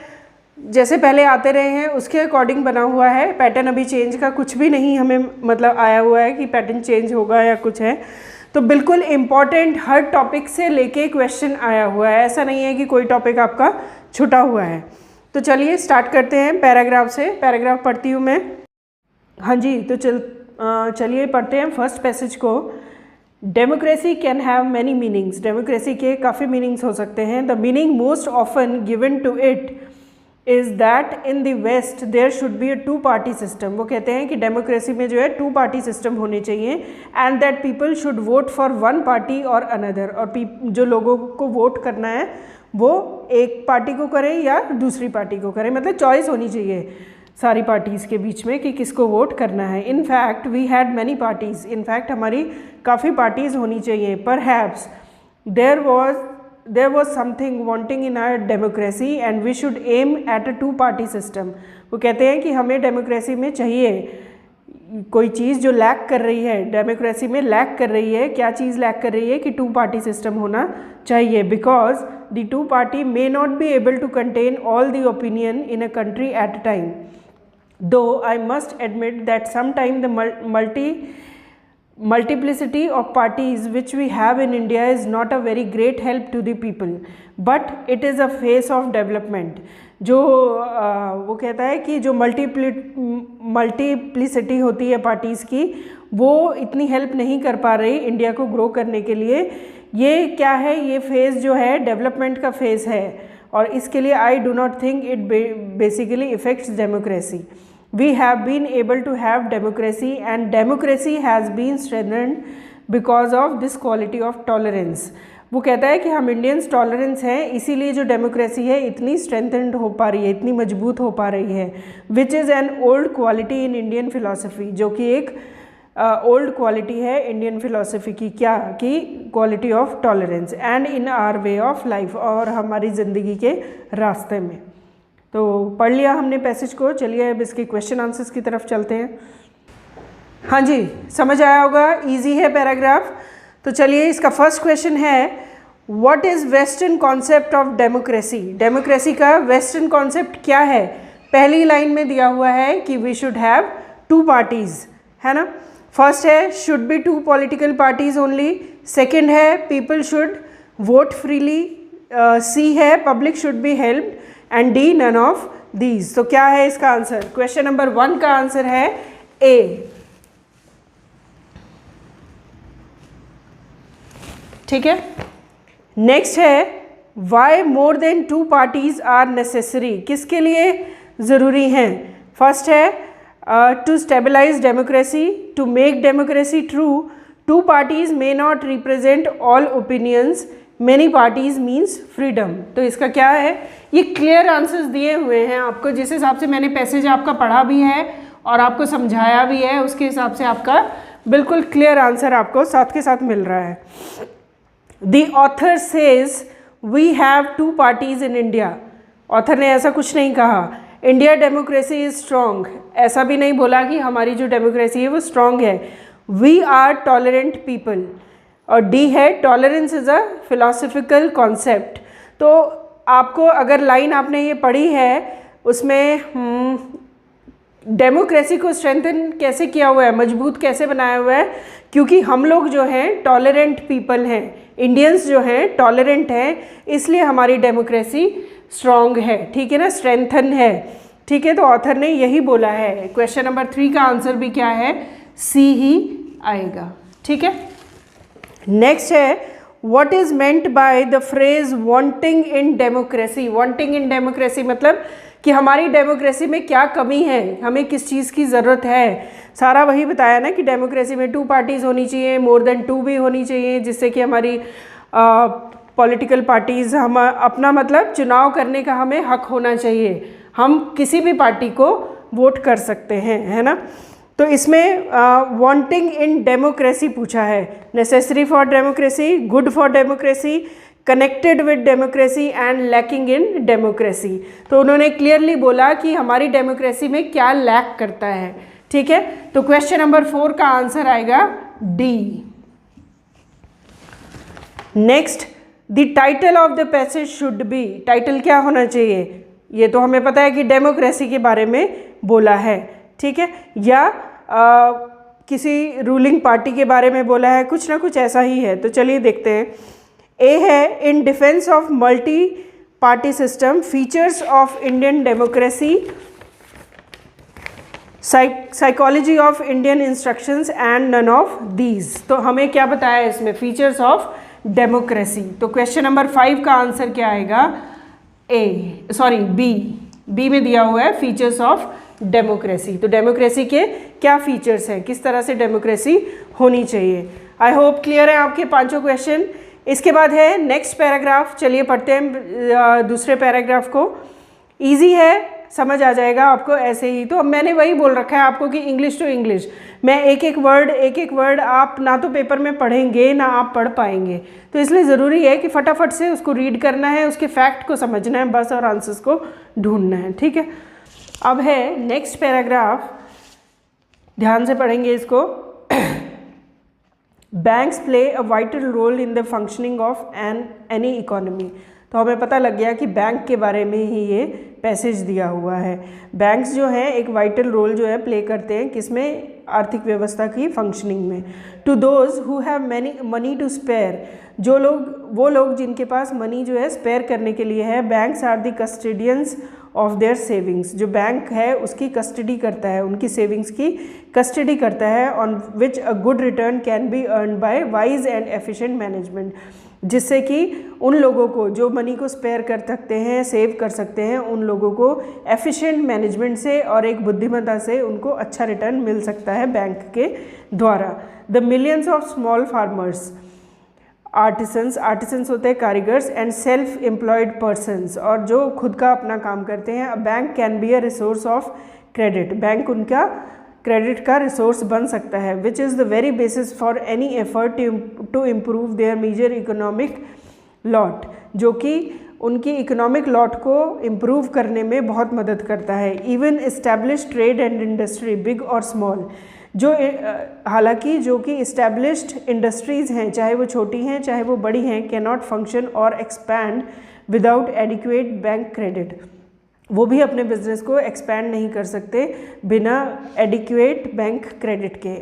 जैसे पहले आते रहे हैं उसके अकॉर्डिंग बना हुआ है। पैटर्न अभी चेंज का कुछ भी नहीं हमें मतलब आया हुआ है कि पैटर्न चेंज होगा या कुछ है। तो बिल्कुल इम्पॉर्टेंट हर टॉपिक से लेके क्वेश्चन आया हुआ है, ऐसा नहीं है कि कोई टॉपिक आपका छूटा हुआ है। तो चलिए स्टार्ट करते हैं पैराग्राफ से। पैराग्राफ पढ़ती हूँ मैं। हाँ जी, तो चलिए पढ़ते हैं फर्स्ट पैसेज को। Democracy can have many meanings. Democracy के काफ़ी मीनिंग्स हो सकते हैं। The meaning most often given to it is that in the west there should be a 2 party system. वो कहते हैं कि डेमोक्रेसी में जो है 2 पार्टी सिस्टम होने चाहिए and that people should vote for 1 party और अनदर, और जो लोगों को वोट करना है वो एक पार्टी को करें या दूसरी पार्टी को करें, मतलब चॉइस होनी चाहिए सारी पार्टीज़ के बीच में कि किसको वोट करना है। In fact we had many parties, in fact हमारी काफ़ी पार्टीज़ होनी चाहिए। Perhaps there was something wanting in our democracy and we should aim at a 2 party system। वो कहते हैं कि हमें डेमोक्रेसी में चाहिए कोई चीज़ जो लैक कर रही है, डेमोक्रेसी में लैक कर रही है, क्या चीज़ लैक कर रही है कि 2 पार्टी सिस्टम होना चाहिए, because the 2 party may not be able to contain all the opinion in a country at a time, though I must admit that sometime the multiplicity of parties which we have in India is not a very great help to the people, but it is a phase of development। जो वो कहता है कि जो multiplicity होती है parties की वो इतनी हेल्प नहीं कर पा रही इंडिया को ग्रो करने के लिए। ये क्या है, ये फेज़ जो है डेवलपमेंट का फेज़ है और इसके लिए आई do not think it basically effects democracy. We have been able to have democracy and democracy has been strengthened because of this quality of tolerance। वो कहता है कि हम इंडियंस टॉलरेंस हैं, इसीलिए जो डेमोक्रेसी है इतनी स्ट्रेंथेंड हो पा रही है, इतनी मजबूत हो पा रही है। Which is an old quality in Indian philosophy, जो कि एक ओल्ड क्वालिटी है इंडियन फिलोसफी की, क्या कि quality of tolerance and in our way of life, और हमारी ज़िंदगी के रास्ते में। तो पढ़ लिया हमने पैसेज को, चलिए अब इसके क्वेश्चन आंसर्स की तरफ चलते हैं। हाँ जी, समझ आया होगा, इजी है पैराग्राफ। तो चलिए इसका फर्स्ट क्वेश्चन है, what is western concept of democracy. Democracy का वेस्टर्न कॉन्सेप्ट क्या है। पहली लाइन में दिया हुआ है कि वी शुड हैव 2 पार्टीज़, है ना। फर्स्ट है should be 2 political parties only, second है people should vote freely, C है public should be helped and D none of these. तो क्या है इसका आंसर। क्वेश्चन नंबर 1 का आंसर है ए। ठीक है, नेक्स्ट है why more than 2 parties are necessary. किसके लिए ज़रूरी हैं। फर्स्ट है to stabilise democracy, to make democracy true, 2 parties may not represent all opinions, many parties means freedom. तो इसका क्या है, ये क्लियर आंसर्स दिए हुए हैं आपको, जिस हिसाब से मैंने पैसेज आपका पढ़ा भी है और आपको समझाया भी है, उसके हिसाब से आपका बिल्कुल क्लियर आंसर आपको साथ के साथ मिल रहा है। The author says we have 2 parties in India. Author ने ऐसा कुछ नहीं कहा इंडिया डेमोक्रेसी इज स्ट्रॉन्ग, ऐसा भी नहीं बोला कि हमारी जो डेमोक्रेसी है वो स्ट्रॉन्ग है। वी आर टॉलरेंट पीपल, और डी है tolerance is a philosophical concept. तो आपको अगर लाइन आपने ये पढ़ी है उसमें डेमोक्रेसी को स्ट्रेंथन कैसे किया हुआ है, मजबूत कैसे बनाया हुआ है, क्योंकि हम लोग जो हैं टॉलरेंट पीपल हैं, इंडियंस जो हैं टॉलरेंट हैं, इसलिए हमारी डेमोक्रेसी स्ट्रॉन्ग है। ठीक है ना, स्ट्रेंथन है। ठीक है, तो ऑथर ने यही बोला है। क्वेश्चन नंबर 3 का आंसर भी क्या है, सी ही आएगा। ठीक है, नेक्स्ट है what is meant by the phrase wanting in democracy. Wanting in democracy मतलब कि हमारी डेमोक्रेसी में क्या कमी है, हमें किस चीज़ की ज़रूरत है। सारा वही बताया ना कि डेमोक्रेसी में 2 पार्टीज़ होनी चाहिए, मोर देन 2 भी होनी चाहिए, जिससे कि हमारी पॉलिटिकल पार्टीज़ हम अपना मतलब चुनाव करने का हमें हक होना चाहिए, हम किसी भी पार्टी को वोट कर सकते हैं, है ना। तो इसमें वांटिंग इन डेमोक्रेसी पूछा है, necessary for democracy, good for democracy, connected with democracy and lacking in democracy. तो उन्होंने क्लियरली बोला कि हमारी डेमोक्रेसी में क्या लैक करता है। ठीक है, तो क्वेश्चन नंबर 4 का आंसर आएगा D. Next, the title of the passage should be. Title क्या होना चाहिए, ये तो हमें पता है कि डेमोक्रेसी के बारे में बोला है। ठीक है, या किसी रूलिंग पार्टी के बारे में बोला है, कुछ ना कुछ ऐसा ही है। तो चलिए देखते हैं। ए है in defence of multi party system, features of Indian democracy, psychology of Indian instructions and none of these. तो हमें क्या बताया है इसमें, फीचर्स ऑफ डेमोक्रेसी। तो क्वेश्चन नंबर 5 का आंसर क्या आएगा, ए, सॉरी बी। बी में दिया हुआ है फीचर्स ऑफ डेमोक्रेसी। तो डेमोक्रेसी के क्या फीचर्स हैं, किस तरह से डेमोक्रेसी होनी चाहिए। आई होप क्लियर है आपके पांचों क्वेश्चन। इसके बाद है नेक्स्ट पैराग्राफ, चलिए पढ़ते हैं दूसरे पैराग्राफ को। इजी है, समझ आ जाएगा आपको ऐसे ही। तो अब मैंने वही बोल रखा है आपको कि इंग्लिश टू इंग्लिश, मैं एक एक वर्ड आप ना तो पेपर में पढ़ेंगे ना आप पढ़ पाएंगे, तो इसलिए ज़रूरी है कि फटाफट से उसको रीड करना है, उसके फैक्ट को समझना है बस, और आंसर्स को ढूंढना है, ठीक है। अब है नेक्स्ट पैराग्राफ, ध्यान से पढ़ेंगे इसको। Banks play a vital role in the functioning of any economy. तो हमें पता लग गया कि बैंक के बारे में ही ये पैसेज दिया हुआ है। बैंक्स जो हैं एक वाइटल रोल जो है प्ले करते हैं किसमें, आर्थिक व्यवस्था की फंक्शनिंग में। To those who have money to spare, वो लोग जिनके पास मनी जो है स्पेयर करने के लिए है, banks are the custodians of their savings. जो बैंक है उसकी कस्टडी करता है, उनकी सेविंग्स की कस्टडी करता है, on which a good return can be earn by wise and efficient management, जिससे कि उन लोगों को जो मनी को स्पेयर कर सकते हैं, सेव कर सकते हैं, उन लोगों को एफिशिएंट मैनेजमेंट से और एक बुद्धिमत्ता से उनको अच्छा रिटर्न मिल सकता है बैंक के द्वारा। The millions of small farmers, artisans होते हैं कारीगर्स, एंड सेल्फ एम्प्लॉयड पर्सन्स, और जो खुद का अपना काम करते हैं। A bank can be a resource of credit, bank उनका क्रेडिट का रिसोर्स बन सकता है, which is the very basis for any effort to improve their major economic lot, जो कि उनकी इकोनॉमिक लॉट को इम्प्रूव करने में बहुत मदद करता है। Even establish trade and industry big और स्मॉल, जो हालांकि जो कि इस्टेब्लिश्ड इंडस्ट्रीज़ हैं, चाहे वो छोटी हैं चाहे वो बड़ी हैं, कैन नॉट फंक्शन और expand without adequate bank credit, वो भी अपने बिजनेस को एक्सपैंड नहीं कर सकते बिना एडिक्वेट बैंक क्रेडिट के,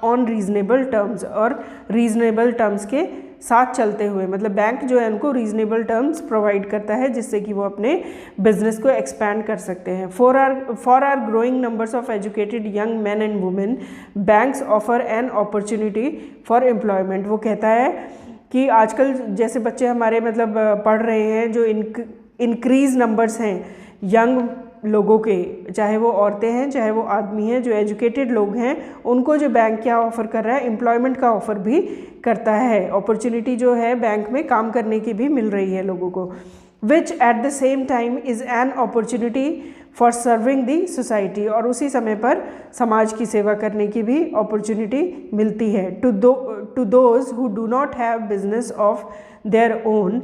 ऑन रीजनेबल टर्म्स, और रीजनेबल टर्म्स के साथ चलते हुए, मतलब बैंक जो है उनको रीजनेबल टर्म्स प्रोवाइड करता है जिससे कि वो अपने बिजनेस को एक्सपैंड कर सकते हैं। For our growing numbers of educated young man and women, banks offer an opportunity for employment. वो कहता है कि आजकल जैसे बच्चे हमारे मतलब पढ़ रहे हैं, जो इंक्रीज नंबर्स हैं यंग लोगों के, चाहे वो औरतें हैं चाहे वो आदमी हैं, जो एजुकेटेड लोग हैं, उनको जो बैंक क्या ऑफ़र कर रहा है, एम्प्लॉयमेंट का ऑफ़र भी करता है। अपॉर्चुनिटी जो है बैंक में काम करने की भी मिल रही है लोगों को, which at the same time is an opportunity for serving the society, और उसी समय पर समाज की सेवा करने की भी अपॉर्चुनिटी मिलती है। To those who do not have business of their own,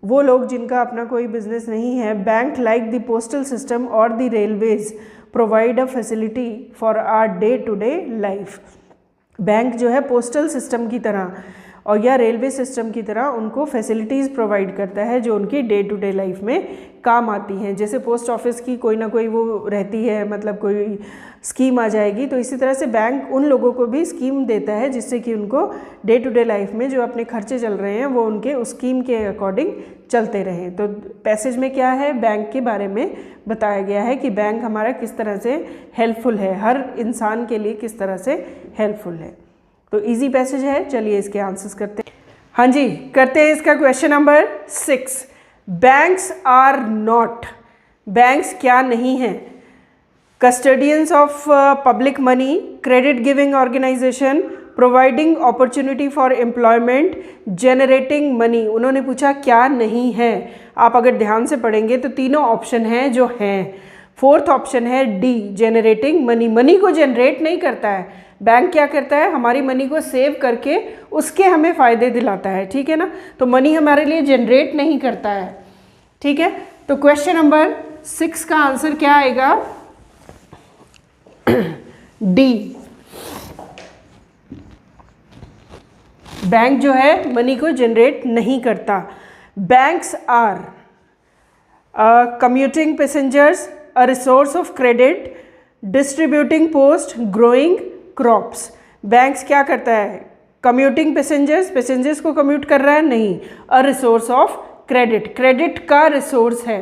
वो लोग जिनका अपना कोई बिजनेस नहीं है, bank like the postal system और the railways provide a facility for our day to day life. Bank जो है पोस्टल सिस्टम की तरह और या रेलवे सिस्टम की तरह उनको फैसिलिटीज़ प्रोवाइड करता है जो उनकी डे टू डे लाइफ में काम आती हैं। जैसे पोस्ट ऑफिस की कोई ना कोई वो रहती है, मतलब कोई स्कीम आ जाएगी, तो इसी तरह से बैंक उन लोगों को भी स्कीम देता है जिससे कि उनको डे टू डे लाइफ में जो अपने खर्चे चल रहे हैं वो उनके उस स्कीम के अकॉर्डिंग चलते रहें। तो पैसेज में क्या है, बैंक के बारे में बताया गया है कि बैंक हमारा किस तरह से हेल्पफुल है, हर इंसान के लिए किस तरह से हेल्पफुल है। तो इजी पैसेज है, चलिए इसके आंसर्स करते हैं। हाँ जी, करते हैं इसका question number 6। Banks are not, banks क्या नहीं हैं, custodians of public money, credit giving organisation, providing opportunity for employment, generating money. उन्होंने पूछा क्या नहीं है। आप अगर ध्यान से पढ़ेंगे तो तीनों ऑप्शन हैं जो हैं। फोर्थ ऑप्शन है डी, जनरेटिंग मनी। मनी को जनरेट नहीं करता है बैंक, क्या करता है, हमारी मनी को सेव करके उसके हमें फ़ायदे दिलाता है, ठीक है ना। तो मनी हमारे लिए जनरेट नहीं करता है, ठीक है। तो क्वेश्चन नंबर 6 का आंसर क्या आएगा, डी। बैंक जो है मनी को जनरेट नहीं करता। Banks are commuting passengers, a resource of credit, distributing post, growing crops. बैंक्स क्या करता है, कम्यूटिंग पैसेंजर्स को कम्यूट कर रहा है, नहीं। अ रिसोर्स ऑफ क्रेडिट, क्रेडिट का रिसोर्स है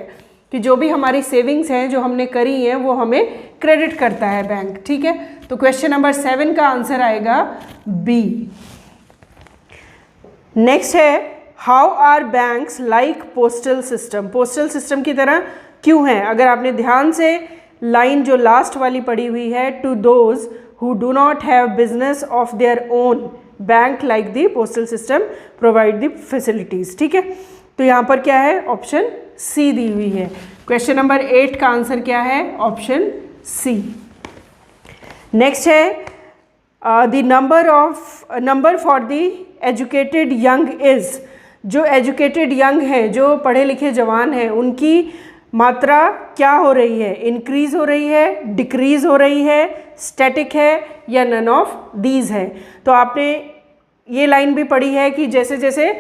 कि जो भी हमारी सेविंग्स हैं जो हमने करी हैं वो हमें क्रेडिट करता है बैंक, ठीक है। तो क्वेश्चन नंबर 7 का आंसर आएगा बी। नेक्स्ट है how are banks like postal system. Postal system की तरह क्यों हैं? अगर आपने ध्यान से लाइन जो लास्ट वाली पढ़ी हुई है, to those who do not have business of their own bank like the postal system provide the facilities. ठीक है, तो यहाँ पर क्या है? ऑप्शन सी दी हुई है। क्वेश्चन नंबर 8 का आंसर क्या है? Option C. नेक्स्ट है the number for the educated young is. जो एजुकेटेड यंग है, जो पढ़े लिखे जवान हैं, उनकी मात्रा क्या हो रही है? इंक्रीज़ हो रही है, डिक्रीज़ हो रही है, स्टैटिक है या नन ऑफ दीज है? तो आपने ये लाइन भी पढ़ी है कि जैसे जैसे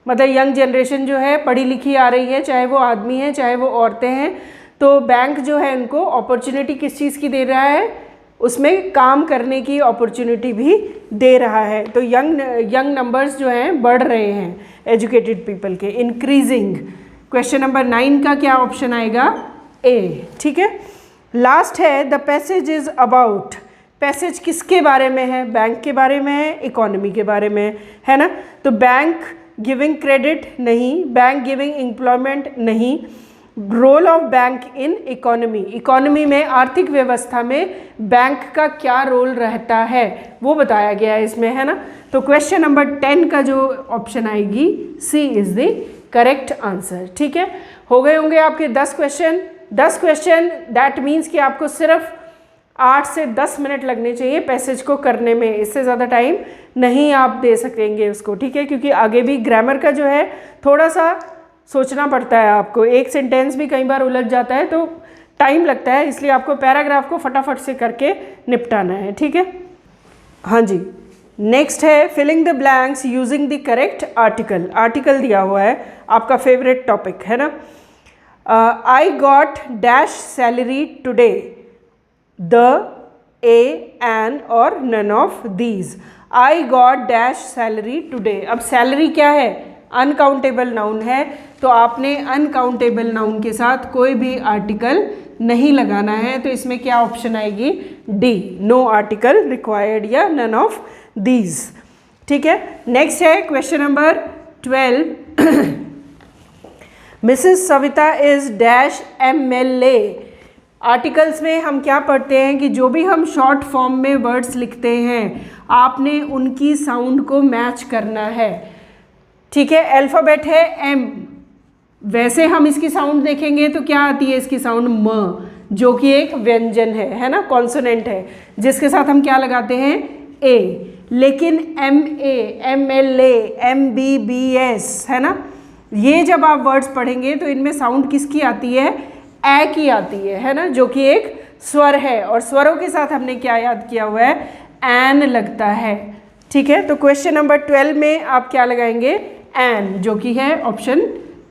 मतलब यंग जनरेशन जो है पढ़ी लिखी आ रही है, चाहे वो आदमी है चाहे वो औरतें हैं, तो बैंक जो है उनको अपॉर्चुनिटी किस चीज़ की दे रहा है? उसमें काम करने की अपॉर्चुनिटी भी दे रहा है। तो यंग नंबर्स जो हैं बढ़ रहे हैं एजुकेटेड पीपल के, इंक्रीजिंग। क्वेश्चन नंबर 9 का क्या ऑप्शन आएगा? ए। ठीक है, लास्ट है the passage is about. Passage किसके बारे में है? बैंक के बारे में है, इकोनॉमी के बारे में है ना? तो बैंक गिविंग क्रेडिट नहीं, बैंक गिविंग एम्प्लॉयमेंट नहीं, role of bank in economy, economy में आर्थिक व्यवस्था में बैंक का क्या रोल रहता है वो बताया गया है इसमें, है ना? तो क्वेश्चन नंबर 10 का जो ऑप्शन आएगी सी इज द करेक्ट आंसर। ठीक है, हो गए होंगे आपके 10 क्वेश्चन। 10 क्वेश्चन दैट मीन्स कि आपको सिर्फ 8 से 10 मिनट लगने चाहिए पैसेज को करने में, इससे ज़्यादा टाइम नहीं आप दे सकेंगे उसको। ठीक है, क्योंकि आगे भी ग्रामर का जो है थोड़ा सा सोचना पड़ता है आपको, एक सेंटेंस भी कई बार उलझ जाता है तो टाइम लगता है, इसलिए आपको पैराग्राफ को फटाफट से करके निपटाना है। ठीक है, हाँ जी। नेक्स्ट है filling the blanks using the correct article. Article दिया हुआ है, आपका फेवरेट टॉपिक है ना। I got dash salary today, the, a, an और none of these. I got dash salary today. अब सैलरी क्या है? अनकाउंटेबल नाउन है, तो आपने अनकाउंटेबल नाउन के साथ कोई भी आर्टिकल नहीं लगाना है। तो इसमें क्या ऑप्शन आएगी? डी, नो आर्टिकल रिक्वायर्ड या नन ऑफ दीज। ठीक है, नेक्स्ट है question number 12 Mrs Savita is dash MLA। Articles में हम क्या पढ़ते हैं कि जो भी हम शॉर्ट फॉर्म में वर्ड्स लिखते हैं आपने उनकी साउंड को मैच करना है। ठीक है, अल्फ़ाबेट है M, वैसे हम इसकी साउंड देखेंगे तो क्या आती है इसकी साउंड? म, जो कि एक व्यंजन है ना, कॉन्सोनेंट है, जिसके साथ हम क्या लगाते हैं? ए। लेकिन MA, MLA, MBBS है ना, ये जब आप वर्ड्स पढ़ेंगे तो इनमें साउंड किसकी आती है? ए की आती है ना, जो कि एक स्वर है, और स्वरों के साथ हमने क्या याद किया हुआ है? एन लगता है। ठीक है, तो क्वेश्चन नंबर 12 में आप क्या लगाएंगे? एन, जो कि है ऑप्शन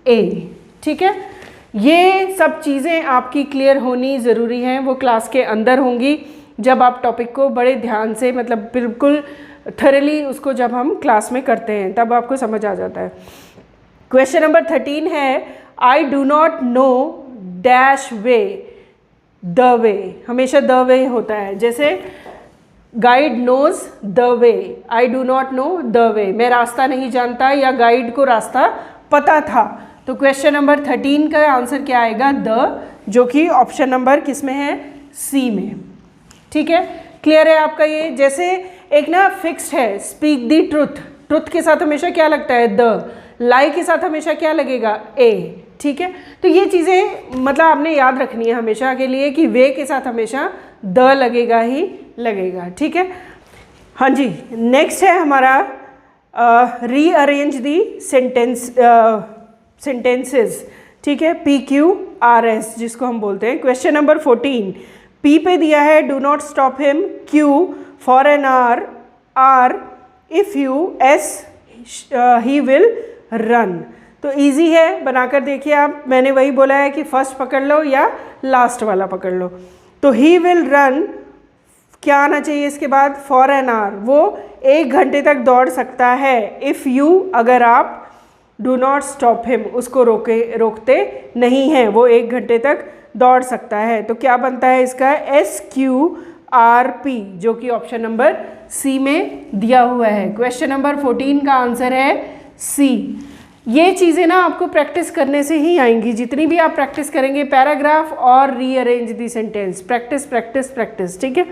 ए। ठीक है, ये सब चीज़ें आपकी क्लियर होनी ज़रूरी हैं, वो क्लास के अंदर होंगी जब आप टॉपिक को बड़े ध्यान से, मतलब बिल्कुल थरली उसको जब हम क्लास में करते हैं तब आपको समझ आ जाता है। क्वेश्चन नंबर 13 है I do not know dash way, the way. हमेशा द वे होता है, जैसे guide knows the way, I do not know the way, मैं रास्ता नहीं जानता, या गाइड को रास्ता पता था। तो क्वेश्चन नंबर 13 का आंसर क्या आएगा? द, जो कि ऑप्शन नंबर किस में है? सी में। ठीक है, क्लियर है आपका ये? जैसे एक ना फिक्स्ड है स्पीक द ट्रुथ, ट्रुथ के साथ हमेशा क्या लगता है? द। लाई के साथ हमेशा क्या लगेगा? ए। ठीक है, तो ये चीज़ें मतलब आपने याद रखनी है हमेशा के लिए कि वे के साथ हमेशा द लगेगा ही लगेगा। ठीक है, हाँ जी। नेक्स्ट है हमारा रीअरेंज दी सेंटेंसेस। ठीक है, PQRS जिसको हम बोलते हैं। क्वेश्चन नंबर 14 P पे दिया है do not stop him, Q for an hour, R if you, S he will run. तो इजी है, बनाकर देखिए आप। मैंने वही बोला है कि फर्स्ट पकड़ लो या लास्ट वाला पकड़ लो। तो ही विल रन, क्या आना चाहिए इसके बाद? फॉर एन आवर, वो 1 घंटे तक दौड़ सकता है। इफ़ यू, अगर आप, डू नॉट स्टॉप हिम, उसको रोकते नहीं हैं, वो 1 घंटे तक दौड़ सकता है। तो क्या बनता है इसका? SQRP, जो कि ऑप्शन नंबर सी में दिया हुआ है। क्वेश्चन नंबर 14 का आंसर है सी। ये चीज़ें ना आपको प्रैक्टिस करने से ही आएंगी, जितनी भी आप प्रैक्टिस करेंगे पैराग्राफ और rearrange the sentence, practice practice practice, ठीक है,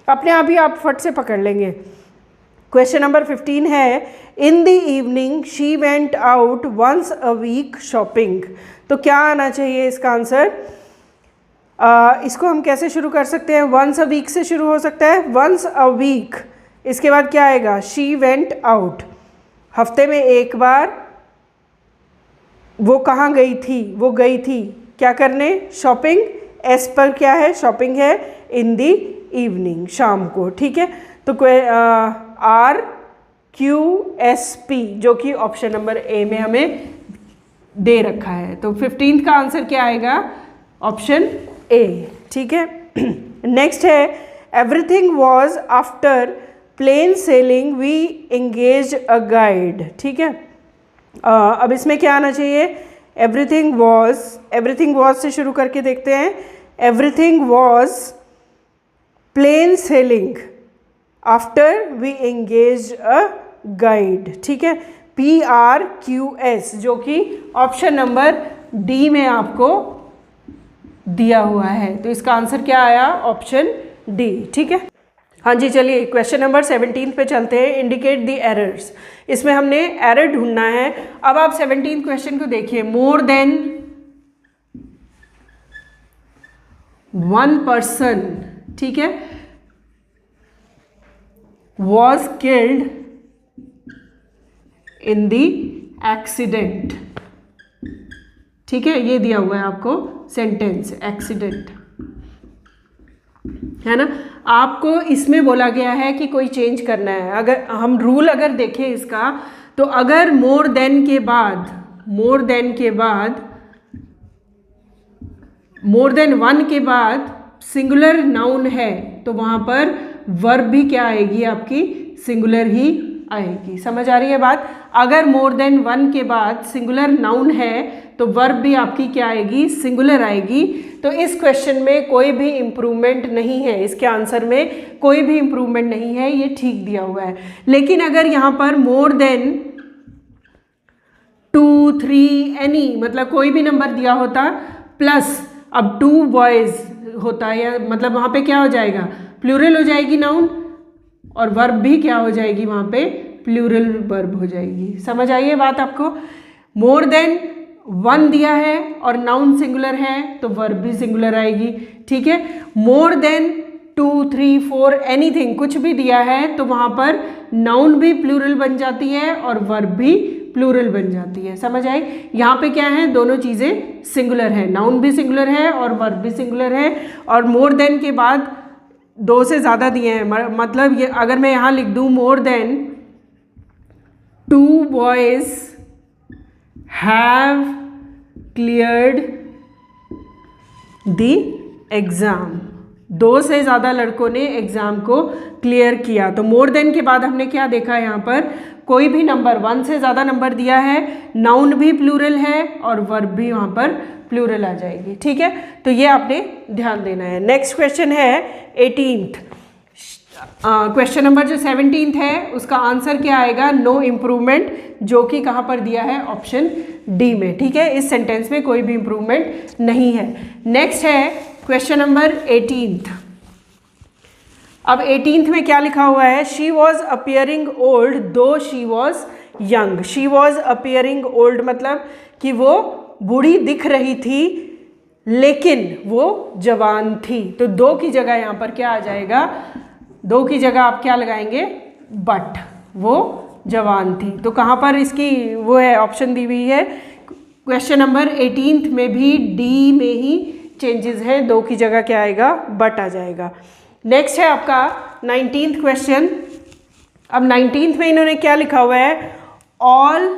अपने आप ही आप फट से पकड़ लेंगे। क्वेश्चन नंबर 15 है, in the evening she went out once a week shopping. तो क्या आना चाहिए इसका आंसर? इसको हम कैसे शुरू कर सकते हैं? वंस अ वीक से शुरू हो सकता है, वंस अ वीक, इसके बाद क्या आएगा? शी वेंट आउट, हफ्ते में एक बार वो कहाँ गई थी? वो गई थी क्या करने? शॉपिंग। एस पर क्या है? शॉपिंग है। इन दी इवनिंग, शाम को, ठीक है। तो RQSP जो कि ऑप्शन नंबर ए में हमें दे रखा है। तो 15 का आंसर क्या आएगा? ऑप्शन ए, ठीक है। नेक्स्ट है, everything was after plain sailing we engage a guide, ठीक है। अब इसमें क्या आना चाहिए? एवरीथिंग वॉज से शुरू करके देखते हैं। Everything was plain sailing after we engage a guide, ठीक है। PRQS जो कि ऑप्शन नंबर डी में आपको दिया हुआ है। तो इसका आंसर क्या आया? ऑप्शन डी, ठीक है। हाँ जी, चलिए क्वेश्चन नंबर 17 पे चलते हैं। इंडिकेट द एरर्स, इसमें हमने एरर ढूंढना है। अब आप 17 क्वेश्चन को देखिए। मोर देन 1 person, ठीक है, was killed in the accident, ठीक है, ये दिया हुआ है आपको सेंटेंस, एक्सीडेंट, है ना। आपको इसमें बोला गया है कि कोई चेंज करना है। अगर हम रूल अगर देखें इसका, तो अगर मोर देन के बाद मोर देन 1 के बाद सिंगुलर नाउन है तो वहाँ पर वर्ब भी क्या आएगी? आपकी सिंगुलर ही आएगी। समझ आ रही है बात? अगर मोर देन 1 के बाद सिंगुलर नाउन है तो वर्ब भी आपकी क्या आएगी? सिंगुलर आएगी। तो इस क्वेश्चन में कोई भी इम्प्रूवमेंट नहीं है, इसके आंसर में कोई भी इम्प्रूवमेंट नहीं है, ये ठीक दिया हुआ है। लेकिन अगर यहाँ पर मोर देन 2, 3 एनी, मतलब कोई भी नंबर दिया होता, प्लस अब 2 बॉयज होता है, या मतलब वहाँ पे क्या हो जाएगा? प्लूरल हो जाएगी नाउन, और वर्ब भी क्या हो जाएगी? वहाँ पे प्लूरल वर्ब हो जाएगी। समझ आई है बात आपको? मोर देन 1 दिया है और नाउन सिंगुलर है तो वर्ब भी सिंगुलर आएगी, ठीक है। मोर देन 2, 3, 4 एनीथिंग, कुछ भी दिया है तो वहाँ पर नाउन भी प्लूरल बन जाती है और वर्ब भी प्लूरल बन जाती है। समझ आई? यहाँ पे क्या है? दोनों चीज़ें सिंगुलर है, नाउन भी सिंगुलर है और वर्ब भी सिंगुलर है। और मोर देन के बाद 2 से ज़्यादा दिए हैं, मतलब ये अगर मैं यहाँ लिख दूँ मोर than 2 boys have cleared the exam, 2 से ज़्यादा लड़कों ने एग्ज़ाम को क्लियर किया। तो मोर देन के बाद हमने क्या देखा? यहाँ पर कोई भी नंबर 1 से ज़्यादा नंबर दिया है, नाउन भी प्लूरल है और वर्ब भी वहाँ पर प्लूरल आ जाएगी, ठीक है। तो ये आपने ध्यान देना है। नेक्स्ट क्वेश्चन है 18th। क्वेश्चन नंबर जो 17th है उसका आंसर क्या आएगा? नो इम्प्रूवमेंट, जो कि कहाँ पर दिया है? ऑप्शन डी में, ठीक है। इस सेंटेंस में कोई भी इम्प्रूवमेंट नहीं है। नेक्स्ट है क्वेश्चन नंबर 18th। अब 18th में क्या लिखा हुआ है? शी वॉज अपियरिंग ओल्ड दो she was young. She was appearing old मतलब कि वो बूढ़ी दिख रही थी लेकिन वो जवान थी। तो 2 की जगह यहाँ पर क्या आ जाएगा? 2 की जगह आप क्या लगाएंगे? बट, वो जवान थी। तो कहाँ पर इसकी वो है? ऑप्शन दी हुई है। क्वेश्चन नंबर 18th में भी डी में ही चेंजेस है, 2 की जगह क्या आएगा? बट आ जाएगा। नेक्स्ट है आपका 19th क्वेश्चन। अब 19th में इन्होंने क्या लिखा हुआ है? All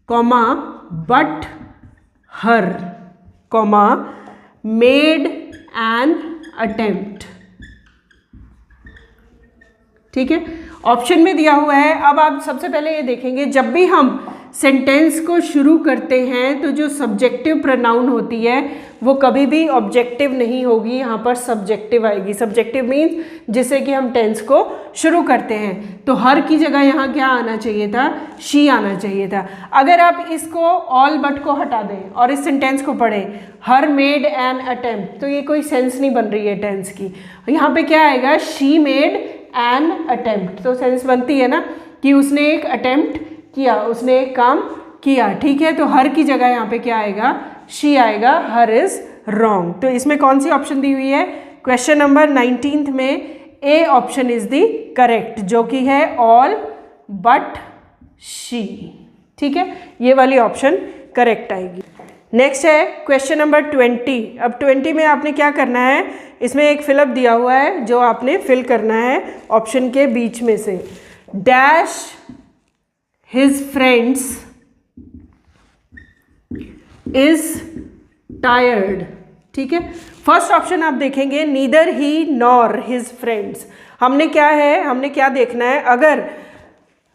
comma but her comma made an attempt, ठीक है। ऑप्शन में दिया हुआ है। अब आप सबसे पहले ये देखेंगे, जब भी हम सेंटेंस को शुरू करते हैं तो जो सब्जेक्टिव प्रोनाउन होती है वो कभी भी ऑब्जेक्टिव नहीं होगी, यहाँ पर सब्जेक्टिव आएगी। सब्जेक्टिव मीन्स जिससे कि हम टेंस को शुरू करते हैं। तो हर की जगह यहाँ क्या आना चाहिए था, शी आना चाहिए था। अगर आप इसको ऑल बट को हटा दें और इस सेंटेंस को पढ़ें, हर मेड एन अटेम्प्ट, तो ये कोई सेंस नहीं बन रही है टेंस की। यहाँ पे क्या आएगा, शी मेड एन अटेम्प्ट, तो सेंस बनती है ना कि उसने एक अटेम्प्ट किया, उसने एक काम किया। ठीक है, तो हर की जगह यहाँ पे क्या आएगा, शी आएगा, हर इज रॉन्ग। तो इसमें कौन सी ऑप्शन दी हुई है, क्वेश्चन नंबर 19 में A option is the correct, जो कि है ऑल बट शी। ठीक है, ये वाली ऑप्शन करेक्ट आएगी। नेक्स्ट है क्वेश्चन नंबर 20। अब 20 में आपने क्या करना है, इसमें एक फिलअप दिया हुआ है जो आपने फिल करना है ऑप्शन के बीच में से। Dash his friends is tired. ठीक है, फर्स्ट ऑप्शन आप देखेंगे नीदर ही नॉर हिज फ्रेंड्स। हमने क्या है, हमने क्या देखना है, अगर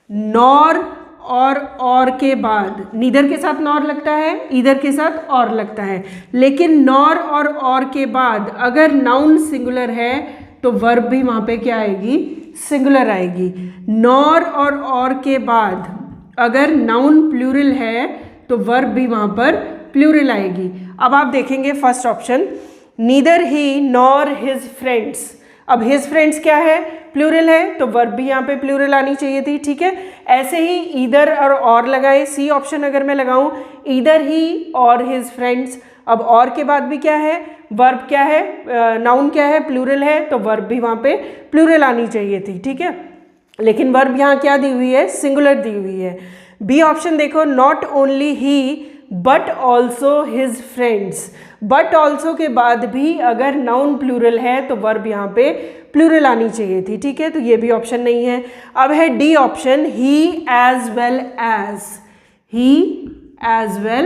नॉर और के बाद, नीदर के साथ नॉर लगता है, ईदर के साथ और लगता है, लेकिन नॉर और के बाद अगर नाउन सिंगुलर है तो वर्ब भी वहाँ पे क्या आएगी, सिंगुलर आएगी। नॉर और के बाद अगर नाउन प्लूरल है तो वर्ब भी वहाँ पर प्लूरल आएगी। अब आप देखेंगे फर्स्ट ऑप्शन, नीदर ही नॉर हिज फ्रेंड्स। अब हिज फ्रेंड्स क्या है, प्लूरल है, तो वर्ब भी यहाँ पे प्लूरल आनी चाहिए थी। ठीक है, ऐसे ही ईदर और लगाए, सी ऑप्शन अगर मैं लगाऊं, ईदर ही और हिज फ्रेंड्स। अब और के बाद भी क्या है, वर्ब क्या है, नाउन क्या है, प्लूरल है, तो वर्ब भी वहाँ पे प्लूरल आनी चाहिए थी। ठीक है, लेकिन वर्ब यहाँ क्या दी हुई है, सिंगुलर दी हुई है। बी ऑप्शन देखो, not only he but also his friends. But also के बाद भी अगर नाउन प्लूरल है तो वर्ब यहाँ पे प्लूरल आनी चाहिए थी। ठीक है, तो ये भी ऑप्शन नहीं है। अब है D option, he as well as, he as well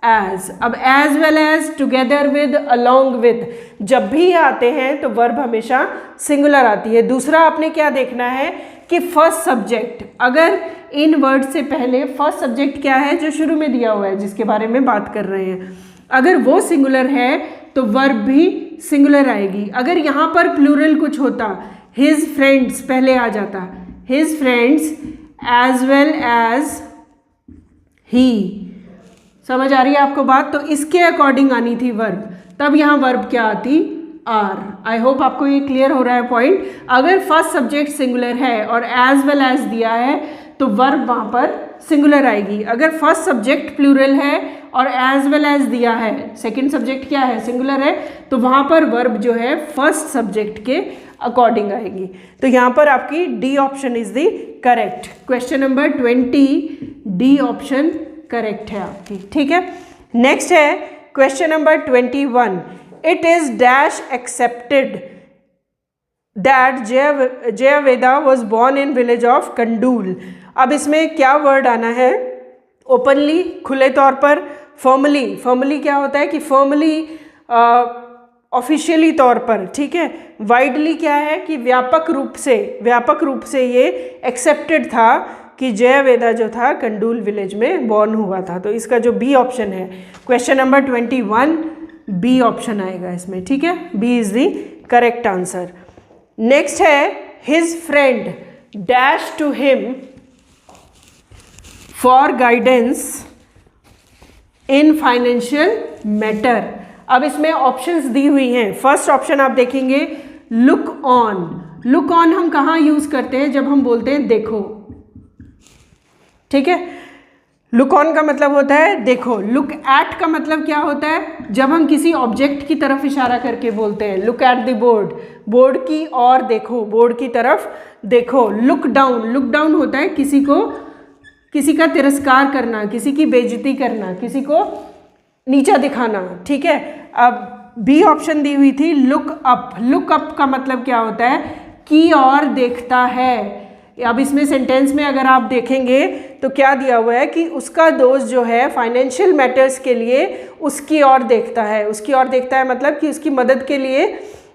as. अब as well as, together with, along with, जब भी आते हैं तो वर्ब हमेशा सिंगुलर आती है। दूसरा आपने क्या देखना है कि फर्स्ट सब्जेक्ट, अगर इन वर्ड से पहले फर्स्ट सब्जेक्ट क्या है जो शुरू में दिया हुआ है, जिसके बारे में बात कर रहे हैं, अगर वो सिंगुलर है तो वर्ब भी सिंगुलर आएगी। अगर यहाँ पर प्लूरल कुछ होता, हिज फ्रेंड्स पहले आ जाता, his friends as well as he, समझ आ रही है आपको बात, तो इसके अकॉर्डिंग आनी थी वर्ब, तब यहाँ वर्ब क्या आती, आर। आई होप आपको ये क्लियर हो रहा है पॉइंट। अगर फर्स्ट सब्जेक्ट सिंगुलर है और एज वेल एज दिया है तो वर्ब वहाँ पर सिंगुलर आएगी। अगर फर्स्ट सब्जेक्ट प्लूरल है और एज वेल एज दिया है, सेकंड सब्जेक्ट क्या है, सिंगुलर है, तो वहाँ पर वर्ब जो है फर्स्ट सब्जेक्ट के अकॉर्डिंग आएगी। तो यहाँ पर आपकी D option is the correct. Question number 20, D option correct है आपकी। ठीक है, नेक्स्ट है question number 21। It is dash accepted that Jayaveda was born in village of Kandul. अब इसमें क्या वर्ड आना है, ओपनली, खुले तौर पर, फॉर्मली। फॉर्मली क्या होता है कि फॉर्मली, ऑफिशियली तौर पर। ठीक है, वाइडली क्या है कि व्यापक रूप से ये एक्सेप्टेड था कि जयवेदा जो था कंडूल विलेज में बॉर्न हुआ था। तो इसका जो बी ऑप्शन है, क्वेश्चन नंबर 21, बी ऑप्शन आएगा इसमें। ठीक है, B is the correct answer. Next है his friend dash to him for guidance in financial matter. अब इसमें ऑप्शंस दी हुई हैं। फर्स्ट ऑप्शन आप देखेंगे लुक ऑन। लुक ऑन हम कहाँ यूज करते हैं, जब हम बोलते हैं देखो। ठीक है, लुक ऑन का मतलब होता है देखो। लुक एट का मतलब क्या होता है, जब हम किसी ऑब्जेक्ट की तरफ इशारा करके बोलते हैं, look at the board, board की ओर देखो, बोर्ड की तरफ देखो। लुक डाउन होता है किसी का तिरस्कार करना, किसी की बेइज्जती करना, किसी को नीचा दिखाना। ठीक है, अब बी ऑप्शन दी हुई थी लुक अप। लुक अप का मतलब क्या होता है, की ओर देखता है। अब इसमें सेंटेंस में अगर आप देखेंगे तो क्या दिया हुआ है कि उसका दोस्त जो है फाइनेंशियल मैटर्स के लिए उसकी ओर देखता है। उसकी ओर देखता है मतलब कि उसकी मदद के लिए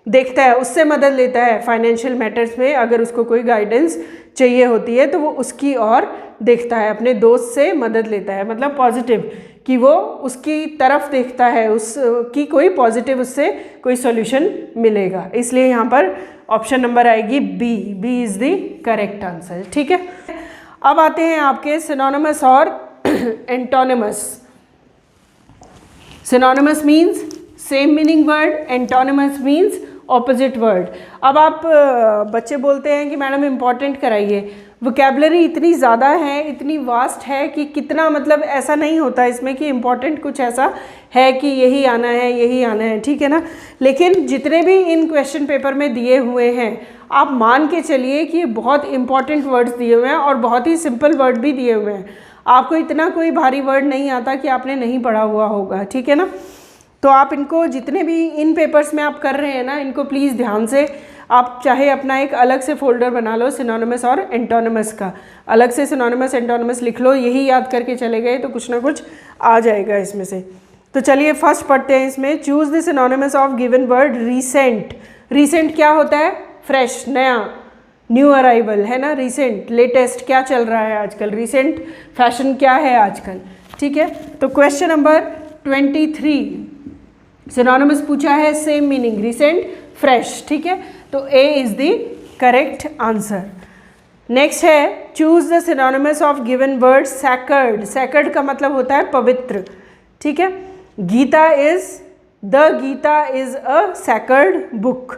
देखता है, उससे मदद लेता है फाइनेंशियल मैटर्स में। अगर उसको कोई गाइडेंस चाहिए होती है तो वो उसकी ओर देखता है, अपने दोस्त से मदद लेता है, मतलब पॉजिटिव, कि वो उसकी तरफ देखता है, उसकी कोई पॉजिटिव उससे कोई सॉल्यूशन मिलेगा। इसलिए यहाँ पर ऑप्शन नंबर आएगी B. B is the correct answer. ठीक है, अब आते हैं आपके सिनोनिमस और antonyms. Synonyms means same meaning word, antonyms means opposite word. अब आप बच्चे बोलते हैं कि मैडम इम्पॉर्टेंट कराइए, वोकैबुलरी इतनी ज़्यादा है, इतनी वास्ट है कि कितना, मतलब ऐसा नहीं होता इसमें कि इम्पॉर्टेंट कुछ ऐसा है कि यही आना है, यही आना है, ठीक है ना। लेकिन जितने भी इन क्वेश्चन पेपर में दिए हुए हैं, आप मान के चलिए कि बहुत इंपॉर्टेंट वर्ड्स दिए हुए हैं और बहुत ही सिंपल वर्ड भी दिए हुए हैं। आपको इतना कोई भारी वर्ड नहीं आता कि आपने नहीं पढ़ा हुआ होगा, ठीक है ना। तो आप इनको जितने भी इन पेपर्स में आप कर रहे हैं ना, इनको प्लीज़ ध्यान से, आप चाहे अपना एक अलग से फोल्डर बना लो सिनोनिमस और एंटोनिमस का, अलग से सिनोनिमस एंटोनिमस लिख लो, यही याद करके चले गए तो कुछ ना कुछ आ जाएगा इसमें से। तो चलिए फर्स्ट पढ़ते हैं इसमें। Choose the synonyms of given word recent. Recent क्या होता है? फ्रेश, नया, न्यू अराइवल, है ना। रीसेंट, लेटेस्ट, क्या चल रहा है आजकल, रीसेंट फैशन क्या है आजकल, ठीक है। तो क्वेश्चन नंबर 23 सिनोनिमस पूछा है, सेम मीनिंग, रीसेंट, फ्रेश, ठीक है। तो A is the correct answer. Next है, choose the synonyms of given word sacred. Sacred का मतलब होता है पवित्र, ठीक है। Gita is a sacred book,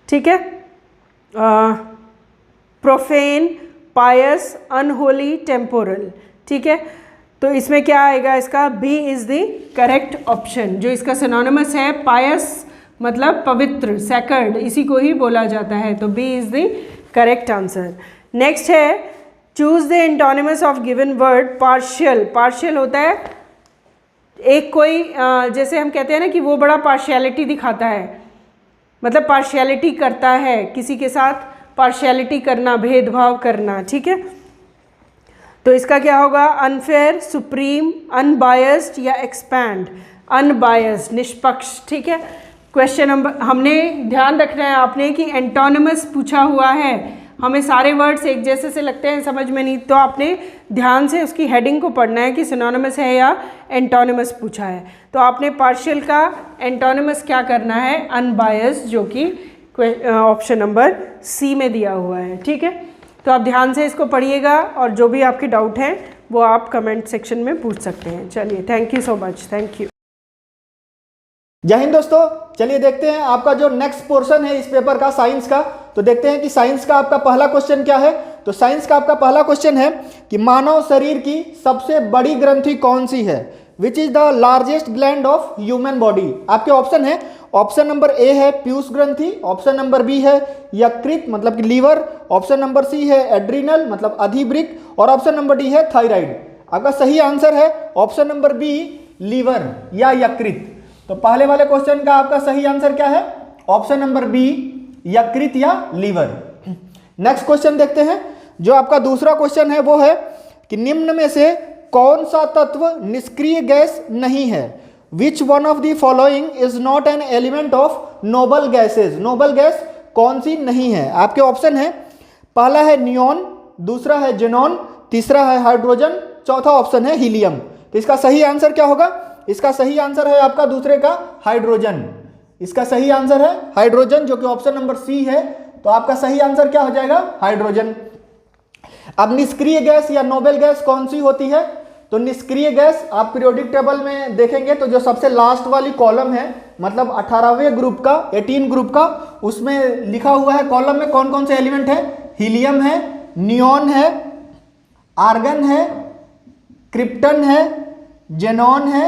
ठीक है। प्रोफेन, पायस, अनहोली, टेम्पोरल, ठीक है। तो इसमें क्या आएगा इसका? B is the correct option. जो इसका सिनोनिमस है पायस मतलब पवित्र, सैकर्ड, इसी को ही बोला जाता है, तो B is the correct answer. Next है, choose the antonyms of given word partial. Partial होता है एक कोई, जैसे हम कहते हैं ना कि वो बड़ा पार्शियलिटी दिखाता है, मतलब पार्शियलिटी करता है, किसी के साथ पार्शियलिटी करना, भेदभाव करना, ठीक है। तो इसका क्या होगा? अनफेयर, सुप्रीम, अनबायस्ड या एक्सपैंड। अनबायस्ड, निष्पक्ष, ठीक है। क्वेश्चन नंबर, हमने ध्यान रखना है आपने कि एंटोनिमस पूछा हुआ है, हमें सारे वर्ड्स एक जैसे से लगते हैं, समझ में नहीं, तो आपने ध्यान से उसकी हेडिंग को पढ़ना है कि सिनोनिमस है या एंटोनिमस पूछा है। तो आपने पार्शियल का एंटोनिमस क्या करना है? अनबायस्ड, जो कि ऑप्शन नंबर सी में दिया हुआ है, ठीक है। तो आप ध्यान से इसको पढ़िएगा और जो भी आपके डाउट हैं वो आप कमेंट सेक्शन में पूछ सकते हैं। चलिए, thank you so much, thank you. जय हिंद दोस्तों, चलिए देखते हैं आपका जो नेक्स्ट पोर्शन है इस पेपर का, साइंस का। तो देखते हैं कि साइंस का आपका पहला क्वेश्चन क्या है। तो साइंस का आपका पहला क्वेश्चन है कि मानव शरीर की सबसे बड़ी ग्रंथि कौन सी है? Which is the largest gland of human body? आपके ऑप्शन है, ऑप्शन नंबर ए है पीयूष ग्रंथि, ऑप्शन नंबर बी है यकृत मतलब कि लीवर, ऑप्शन नंबर सी है एड्रिनल मतलब अधिवृक्क, और ऑप्शन नंबर डी है थायराइड। आपका सही आंसर है ऑप्शन नंबर बी, लीवर या यकृत। तो पहले वाले क्वेश्चन का आपका सही आंसर क्या है? ऑप्शन नंबर बी, यकृत या लीवर। नेक्स्ट क्वेश्चन देखते हैं। जो आपका दूसरा क्वेश्चन है वो है कि निम्न में से कौन सा तत्व निष्क्रिय गैस नहीं है? Which one of the following is not an element of noble gases? Noble gas कौन सी नहीं है? आपके ऑप्शन है, पहला है नियॉन, दूसरा है जेनॉन, तीसरा है हाइड्रोजन, चौथा ऑप्शन है हीलियम। तो इसका सही आंसर क्या होगा? इसका सही आंसर है आपका दूसरे का हाइड्रोजन। इसका सही आंसर है हाइड्रोजन, जो कि ऑप्शन नंबर सी है। तो आपका सही आंसर क्या हो जाएगा? हाइड्रोजन। अब निष्क्रिय गैस या नोबल गैस कौन सी होती है? तो निष्क्रिय गैस आप पीरियोडिक टेबल में देखेंगे तो जो सबसे लास्ट वाली कॉलम है, मतलब 18वें ग्रुप का, 18 ग्रुप का, उसमें लिखा हुआ है कॉलम में कौन कौन से एलिमेंट है। हीलियम है, नियॉन है, आर्गन है, क्रिप्टन है, जेनॉन है,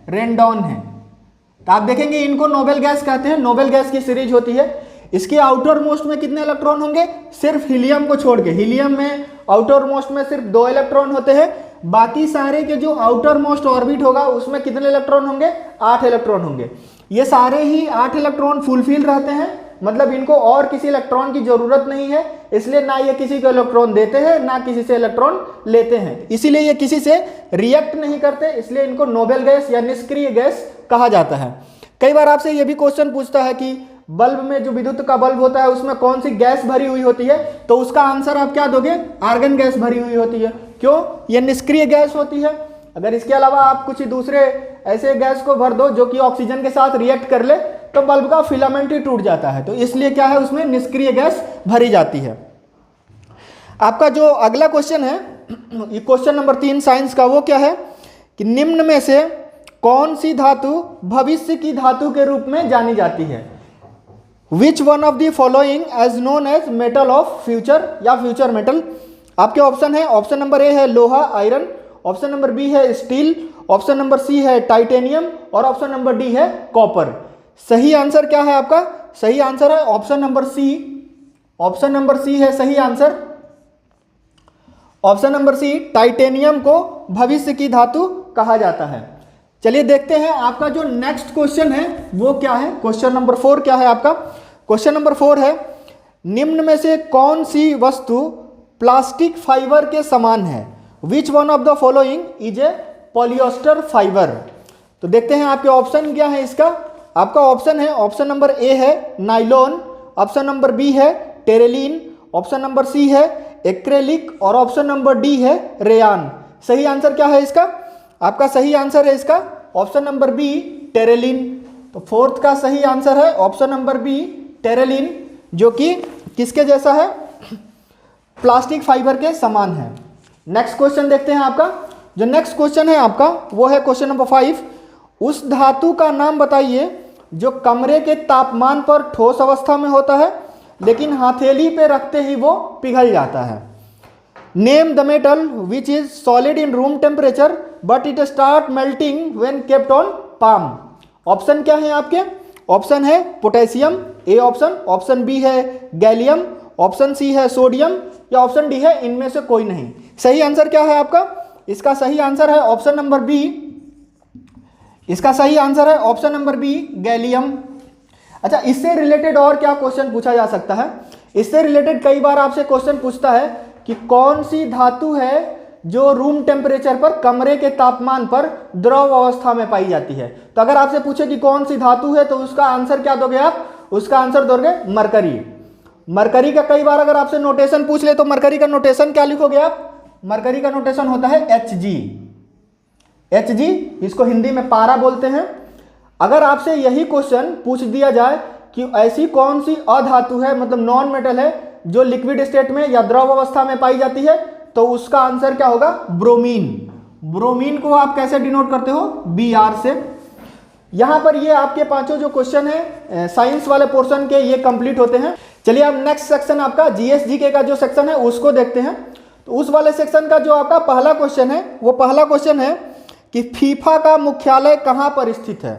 रेंडॉन है। तो आप देखेंगे इनको नोबल गैस कहते हैं, नोबल गैस की सीरीज होती है। इसके आउटर मोस्ट में कितने इलेक्ट्रॉन होंगे? सिर्फ हीलियम को छोड़ के, हीलियम में आउटर मोस्ट में सिर्फ 2 इलेक्ट्रॉन होते हैं। बाकी सारे के जो आउटर मोस्ट ऑर्बिट होगा उसमें कितने इलेक्ट्रॉन होंगे? 8 इलेक्ट्रॉन होंगे। ये सारे ही 8 इलेक्ट्रॉन फुलफिल रहते हैं, मतलब इनको और किसी इलेक्ट्रॉन की जरूरत नहीं है, इसलिए ना ये किसी को इलेक्ट्रॉन देते हैं ना किसी से इलेक्ट्रॉन लेते हैं, इसीलिए ये किसी से रिएक्ट नहीं करते, इसलिए इनको नोबल गैस या निष्क्रिय गैस कहा जाता है। कई बार आपसे ये भी क्वेश्चन पूछता है कि बल्ब में जो विद्युत का बल्ब होता है उसमें कौन सी गैस भरी हुई होती है, तो उसका आंसर आप क्या दोगे, आर्गन गैस भरी हुई होती है। क्यों, ये निष्क्रिय गैस होती है। अगर इसके अलावा आप कुछ दूसरे ऐसे गैस को भर दो जो कि ऑक्सीजन के साथ रिएक्ट कर ले तो बल्ब का फिलामेंट ही टूट जाता है, तो इसलिए क्या है, उसमें निष्क्रिय गैस भरी जाती है। आपका जो अगला क्वेश्चन है, ये क्वेश्चन नंबर 3 साइंस का, वो क्या है कि निम्न में से कौन सी धातु भविष्य की धातु के रूप में जानी जाती है। Which one of the following as known as metal of future या फ्यूचर मेटल। आपके ऑप्शन है, ऑप्शन नंबर ए है लोहा आयरन, ऑप्शन नंबर बी है स्टील, ऑप्शन नंबर सी है टाइटेनियम और ऑप्शन नंबर डी है कॉपर। सही आंसर क्या है आपका, सही आंसर है option number C. Option number C है सही answer, option number C, titanium को भविष्य की धातु कहा जाता है। चलिए देखते हैं आपका जो नेक्स्ट क्वेश्चन है वो क्या है। क्वेश्चन नंबर 4 क्या है आपका, क्वेश्चन नंबर 4 है निम्न में से कौन सी वस्तु प्लास्टिक फाइबर के समान है। Which one of the following is a polyester fibre. तो देखते हैं आपके ऑप्शन क्या है इसका। आपका ऑप्शन है, ऑप्शन नंबर ए है नाइलॉन, ऑप्शन नंबर बी है टेरेलिन, ऑप्शन नंबर सी है एक्रेलिक और ऑप्शन नंबर डी है रेयान। सही आंसर क्या है इसका, आपका सही आंसर है इसका ऑप्शन नंबर बी टेरेलिन। तो 4th का सही आंसर है ऑप्शन नंबर बी टेरेलिन, जो कि किसके जैसा है, प्लास्टिक फाइबर के समान है। नेक्स्ट क्वेश्चन देखते हैं आपका। जो नेक्स्ट क्वेश्चन है आपका वो है क्वेश्चन नंबर 5। उस धातु का नाम बताइए जो कमरे के तापमान पर ठोस अवस्था में होता है लेकिन हथेली पे रखते ही वो पिघल जाता है। Name the metal which is solid in room temperature but it start melting when kept on palm. Option क्या है आपके, ऑप्शन है potassium A option, option B है गैलियम, ऑप्शन सी है सोडियम या ऑप्शन डी है इनमें से कोई नहीं। सही आंसर क्या है आपका, इसका सही आंसर है ऑप्शन नंबर बी। इसका सही आंसर है ऑप्शन नंबर बी गैलियम। अच्छा, इससे रिलेटेड और क्या क्वेश्चन पूछा जा सकता है। इससे रिलेटेड कई बार आपसे क्वेश्चन पूछता है कि कौन सी धातु है जो रूम टेम्परेचर पर, कमरे के तापमान पर द्रव अवस्था में पाई जाती है। तो अगर आपसे पूछे कि कौन सी धातु है तो उसका आंसर क्या दोगे आप, उसका आंसर दोगे मरकरी। मरकरी का कई बार अगर आपसे नोटेशन पूछ ले तो मरकरी का नोटेशन क्या लिखोगे आप, मरकरी का नोटेशन होता है Hg। Hg, इसको हिंदी में पारा बोलते हैं। अगर आपसे यही क्वेश्चन पूछ दिया जाए कि ऐसी कौन सी अधातु है, मतलब नॉन मेटल है, जो लिक्विड स्टेट में या द्रव अवस्था में पाई जाती है, तो उसका आंसर क्या होगा, ब्रोमीन। ब्रोमीन को आप कैसे डिनोट करते हो, Br से। यहां पर ये आपके पांचों जो क्वेश्चन है साइंस वाले पोर्शन के, ये कंप्लीट होते हैं। चलिए अब नेक्स्ट सेक्शन आपका जीएसजीके का जो सेक्शन है उसको देखते हैं। तो उस वाले सेक्शन का जो आपका पहला क्वेश्चन है वो पहला क्वेश्चन है कि फीफा का मुख्यालय कहां पर स्थित है।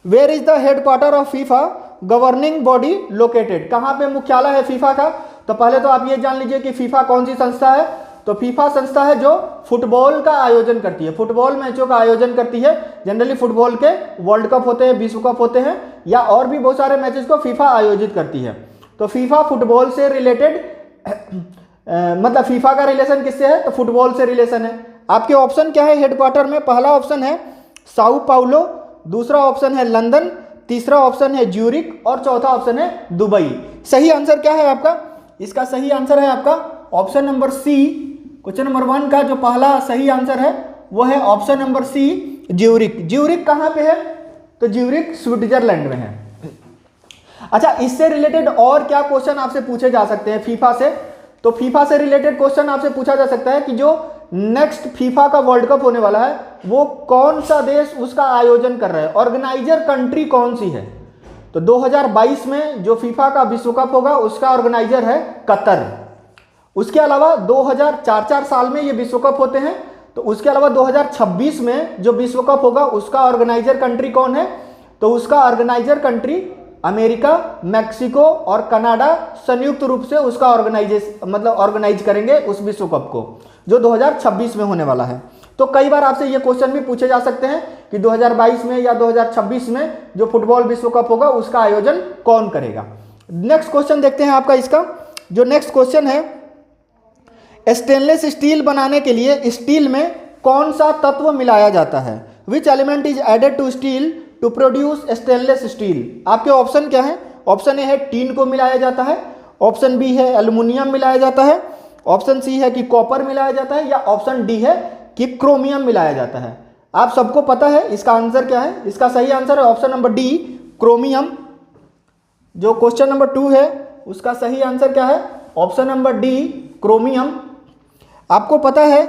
Where is the headquarter of FIFA governing body located. कहां पे मुख्यालय है फीफा का। तो पहले तो आप ये जान लीजिए कि फीफा कौन सी संस्था है। तो फीफा संस्था है जो फुटबॉल का आयोजन करती है, फुटबॉल मैचों का आयोजन करती है। जनरली फुटबॉल के वर्ल्ड कप होते हैं, विश्व कप होते हैं, या और भी बहुत सारे मैचेस को फीफा आयोजित करती है। तो फीफा फुटबॉल से रिलेटेड मतलब फीफा का रिलेशन किससे है, तो फुटबॉल से रिलेशन है। आपके ऑप्शन क्या है हेडक्वार्टर में, पहला ऑप्शन है साउ पाउलो, दूसरा ऑप्शन है लंदन, तीसरा ऑप्शन है ज्यूरिक और चौथा ऑप्शन है दुबई। सही आंसर क्या है आपका, इसका सही आंसर है आपका option number C. Question number 1 का जो पहला सही आंसर है वो है option number C Zurich. Zurich कहाँ पे है, तो ज्यूरिक स्विट्जरलैंड में है। अच्छा, इससे रिलेटेड और क्या क्वेश्चन आपसे पूछे जा सकते हैं फीफा से। तो फीफा से रिलेटेड क्वेश्चन आपसे पूछा जा सकता है कि जो नेक्स्ट फीफा का वर्ल्ड कप होने वाला है वो कौन सा देश उसका आयोजन कर रहा है, ऑर्गेनाइजर कंट्री कौन सी है। तो 2022 में जो फीफा का विश्व कप होगा उसका ऑर्गेनाइजर है कतर। उसके अलावा 2004 साल में ये विश्व कप होते हैं। तो उसके अलावा 2026 में जो विश्व कप होगा उसका ऑर्गेनाइजर कंट्री कौन है, तो उसका ऑर्गेनाइजर कंट्री अमेरिका, मैक्सिको और कनाडा संयुक्त रूप से उसका ऑर्गेनाइज करेंगे उस विश्व कप को जो 2026 में होने वाला है। तो कई बार आपसे ये क्वेश्चन भी पूछे जा सकते हैं कि 2022 में या 2026 में जो फुटबॉल विश्व कप होगा उसका आयोजन कौन करेगा। नेक्स्ट क्वेश्चन देखते हैं आपका। इसका जो नेक्स्ट क्वेश्चन है, स्टेनलेस स्टील बनाने के लिए स्टील में कौन सा तत्व मिलाया जाता है। Which element is added to steel to produce stainless steel. आपके ऑप्शन क्या है, ऑप्शन ए है टीन को मिलाया जाता है, ऑप्शन बी है एल्युमिनियम मिलाया जाता है, ऑप्शन सी है कि कॉपर मिलाया जाता है, या ऑप्शन डी है कि क्रोमियम मिलाया जाता है। आप सबको पता है इसका आंसर क्या है? इसका सही आंसर है ऑप्शन नंबर डी, क्रोमियम। जो क्वेश्चन नंबर 2 है उसका सही आंसर क्या है? Option number D, chromium. आपको पता है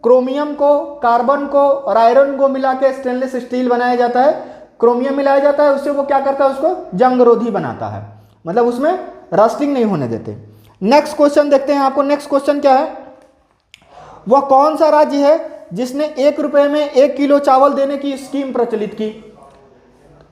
क्रोमियम को, कार्बन को और आयरन को मिला के स्टेनलेस स्टील बनाया जाता है। क्रोमियम मिलाया जाता है, उससे वो क्या करता है, उसको जंगरोधी बनाता है, मतलब उसमें रस्टिंग नहीं होने देते। नेक्स्ट क्वेश्चन देखते हैं। आपको नेक्स्ट क्वेश्चन क्या है? वह कौन सा राज्य है जिसने 1 रुपए में 1 किलो चावल देने की स्कीम प्रचलित की?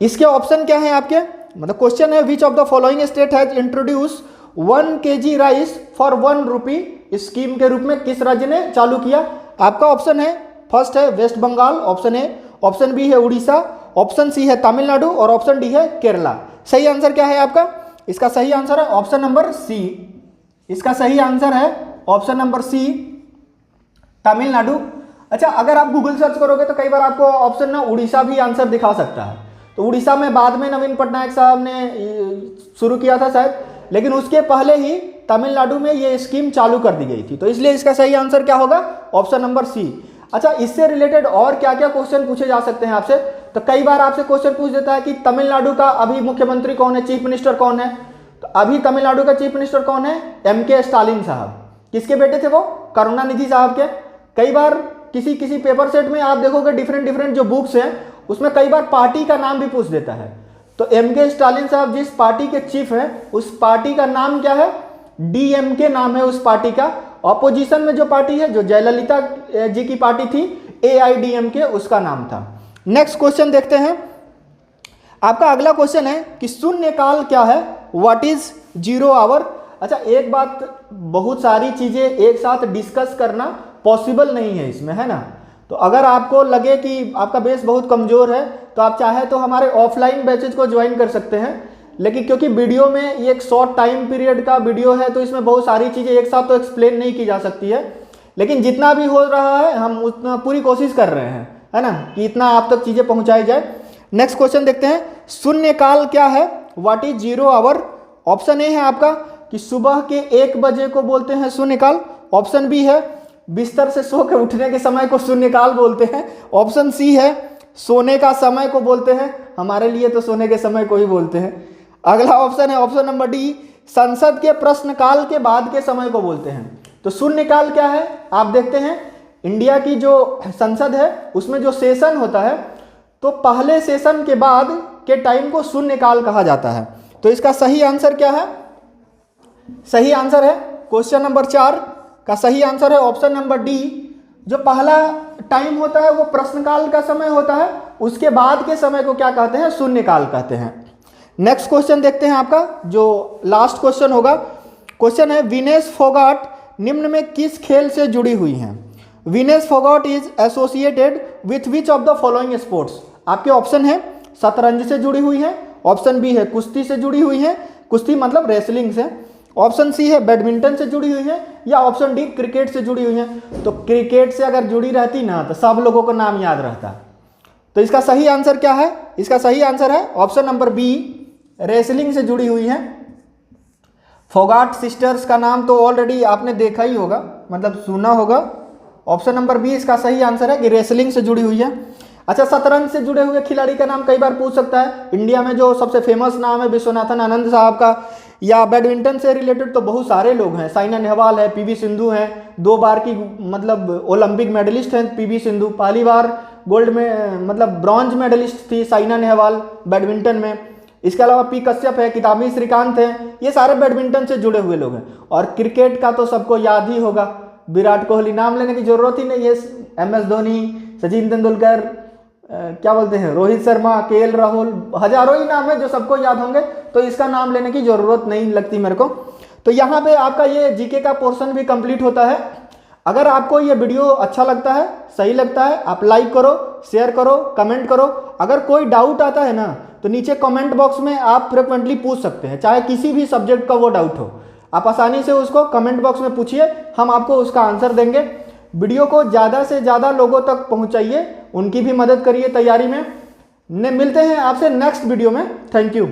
इसके ऑप्शन क्या है आपके? मतलब क्वेश्चन है which of the following state has introduce 1 kg rice for 1 rupee scheme के रूप में किस राज्य ने चालू किया? आपका ऑप्शन है, फर्स्ट है West Bengal, option A, option B है उड़ीसा, ऑप्शन सी है तमिलनाडु और ऑप्शन डी है केरला। सही आंसर क्या है आपका? इसका सही आंसर है ऑप्शन नंबर सी। इसका सही आंसर है ऑप्शन नंबर सी, तमिलनाडु। अच्छा, अगर आप गूगल सर्च करोगे तो कई बार आपको ऑप्शन ना उड़ीसा भी आंसर दिखा सकता है। तो उड़ीसा में बाद में नवीन पटनायक साहब ने शुरू किया था शायद, लेकिन उसके पहले ही तमिलनाडु में ये स्कीम चालू कर दी गई थी। तो इसलिए इसका सही आंसर क्या होगा? Option number C. अच्छा, इससे रिलेटेड और क्या क्या क्वेश्चन पूछे जा सकते हैं आपसे? तो कई बार आपसे क्वेश्चन पूछ देता है कि तमिलनाडु का अभी मुख्यमंत्री कौन है, चीफ मिनिस्टर कौन है? तो अभी तमिलनाडु का चीफ मिनिस्टर कौन है? MK स्टालिन साहब। किसके बेटे थे वो? करुणानिधि साहब के। कई बार किसी किसी पेपर सेट में आप देखोगे डिफरेंट जो बुक्स हैं उसमें कई बार पार्टी का नाम भी पूछ देता है। तो MK स्टालिन साहब जिस पार्टी के चीफ हैं उस पार्टी का नाम क्या है? DMK नाम है उस पार्टी का। ऑपोजिशन में जो पार्टी है, जो जयललिता जी की पार्टी थी, AIDMK उसका नाम था। नेक्स्ट क्वेश्चन देखते हैं। आपका अगला क्वेश्चन है कि शून्यकाल क्या है? What is 0 hour? अच्छा, एक बात, बहुत सारी चीजें एक साथ डिस्कस करना पॉसिबल नहीं है इसमें, है ना? तो अगर आपको लगे कि आपका बेस बहुत कमजोर है तो आप चाहे तो हमारे ऑफलाइन बैचेज को ज्वाइन कर सकते हैं, लेकिन क्योंकि वीडियो में ये एक शॉर्ट टाइम पीरियड का वीडियो है तो इसमें बहुत सारी चीज़ें एक साथ तो एक्सप्लेन नहीं की जा सकती है, लेकिन जितना भी हो रहा है हम उतना पूरी कोशिश कर रहे हैं, है ना, कि इतना आप तक चीज़ें पहुंचाई जाए। नेक्स्ट क्वेश्चन देखते हैं। शून्यकाल क्या है? What is 0 hour? Option A है आपका कि सुबह के 1 बजे को बोलते हैं शून्यकाल, ऑप्शन बी है बिस्तर से सो के उठने के समय को शून्यकाल बोलते हैं, ऑप्शन सी है सोने का समय को बोलते हैं, हमारे लिए तो सोने के समय को ही बोलते हैं। अगला ऑप्शन है ऑप्शन नंबर डी, संसद के प्रश्नकाल के बाद के समय को बोलते हैं। तो शून्यकाल क्या है आप देखते हैं, इंडिया की जो संसद है उसमें जो सेशन होता है तो पहले सेशन के बाद के टाइम को शून्यकाल कहा जाता है। तो इसका सही आंसर क्या है? सही आंसर है क्वेश्चन नंबर 4 का सही आंसर है ऑप्शन नंबर डी। जो पहला टाइम होता है वो प्रश्नकाल का समय होता है, उसके बाद के समय को क्या कहते हैं? शून्यकाल कहते हैं। नेक्स्ट क्वेश्चन देखते हैं आपका जो लास्ट क्वेश्चन होगा। क्वेश्चन है विनेश फोगाट निम्न में किस खेल से जुड़ी हुई हैं? Vinesh Phogat is associated with which of the following sports? आपके ऑप्शन है शतरंज से जुड़ी हुई है, ऑप्शन बी है कुश्ती से जुड़ी हुई है, कुश्ती मतलब रेसलिंग से, ऑप्शन सी है बैडमिंटन से जुड़ी हुई है, या ऑप्शन डी क्रिकेट से जुड़ी हुई है। तो क्रिकेट से अगर जुड़ी रहती ना तो सब लोगों को नाम याद रहता। तो इसका सही आंसर क्या है? इसका सही आंसर है ऑप्शन नंबर बी, रेसलिंग से जुड़ी हुई है। फोगाट सिस्टर्स का नाम तो ऑलरेडी आपने देखा ही होगा, मतलब सुना होगा। ऑप्शन नंबर बी इसका सही आंसर है कि रेसलिंग से जुड़ी हुई है। अच्छा, शतरंज से जुड़े हुए खिलाड़ी का नाम कई बार पूछ सकता है। इंडिया में जो सबसे फेमस नाम है विश्वनाथन आनंद साहब का, या बैडमिंटन से रिलेटेड तो बहुत सारे लोग हैं, साइना नेहवाल है, पीवी सिंधु हैं, 2 बार की मतलब ओलंपिक मेडलिस्ट हैं पीवी सिंधु, पहली बार गोल्ड में मतलब ब्रॉन्ज मेडलिस्ट थी साइना नेहवाल बैडमिंटन में। इसके अलावा पी कश्यप है, किदाम्बी श्रीकांत हैं, ये सारे बैडमिंटन से जुड़े हुए लोग हैं। और क्रिकेट का तो सबको याद ही होगा, विराट कोहली, नाम लेने की जरूरत ही नहीं है, MS धोनी, सचिन तेंदुलकर, क्या बोलते हैं, रोहित शर्मा, KL राहुल, हजारों ही नाम है जो सबको याद होंगे, तो इसका नाम लेने की जरूरत नहीं लगती मेरे को। तो यहाँ पे आपका ये जीके का पोर्शन भी कंप्लीट होता है। अगर आपको ये वीडियो अच्छा लगता है, सही लगता है, आप लाइक करो, शेयर करो, कमेंट करो। अगर कोई डाउट आता है ना तो नीचे कमेंट बॉक्स में आप फ्रिक्वेंटली पूछ सकते हैं, चाहे किसी भी सब्जेक्ट का वो डाउट हो, आप आसानी से उसको कमेंट बॉक्स में पूछिए, हम आपको उसका आंसर देंगे। वीडियो को ज़्यादा से ज़्यादा लोगों तक पहुंचाइए, उनकी भी मदद करिए तैयारी में। मिलते हैं आपसे नेक्स्ट वीडियो में। Thank you.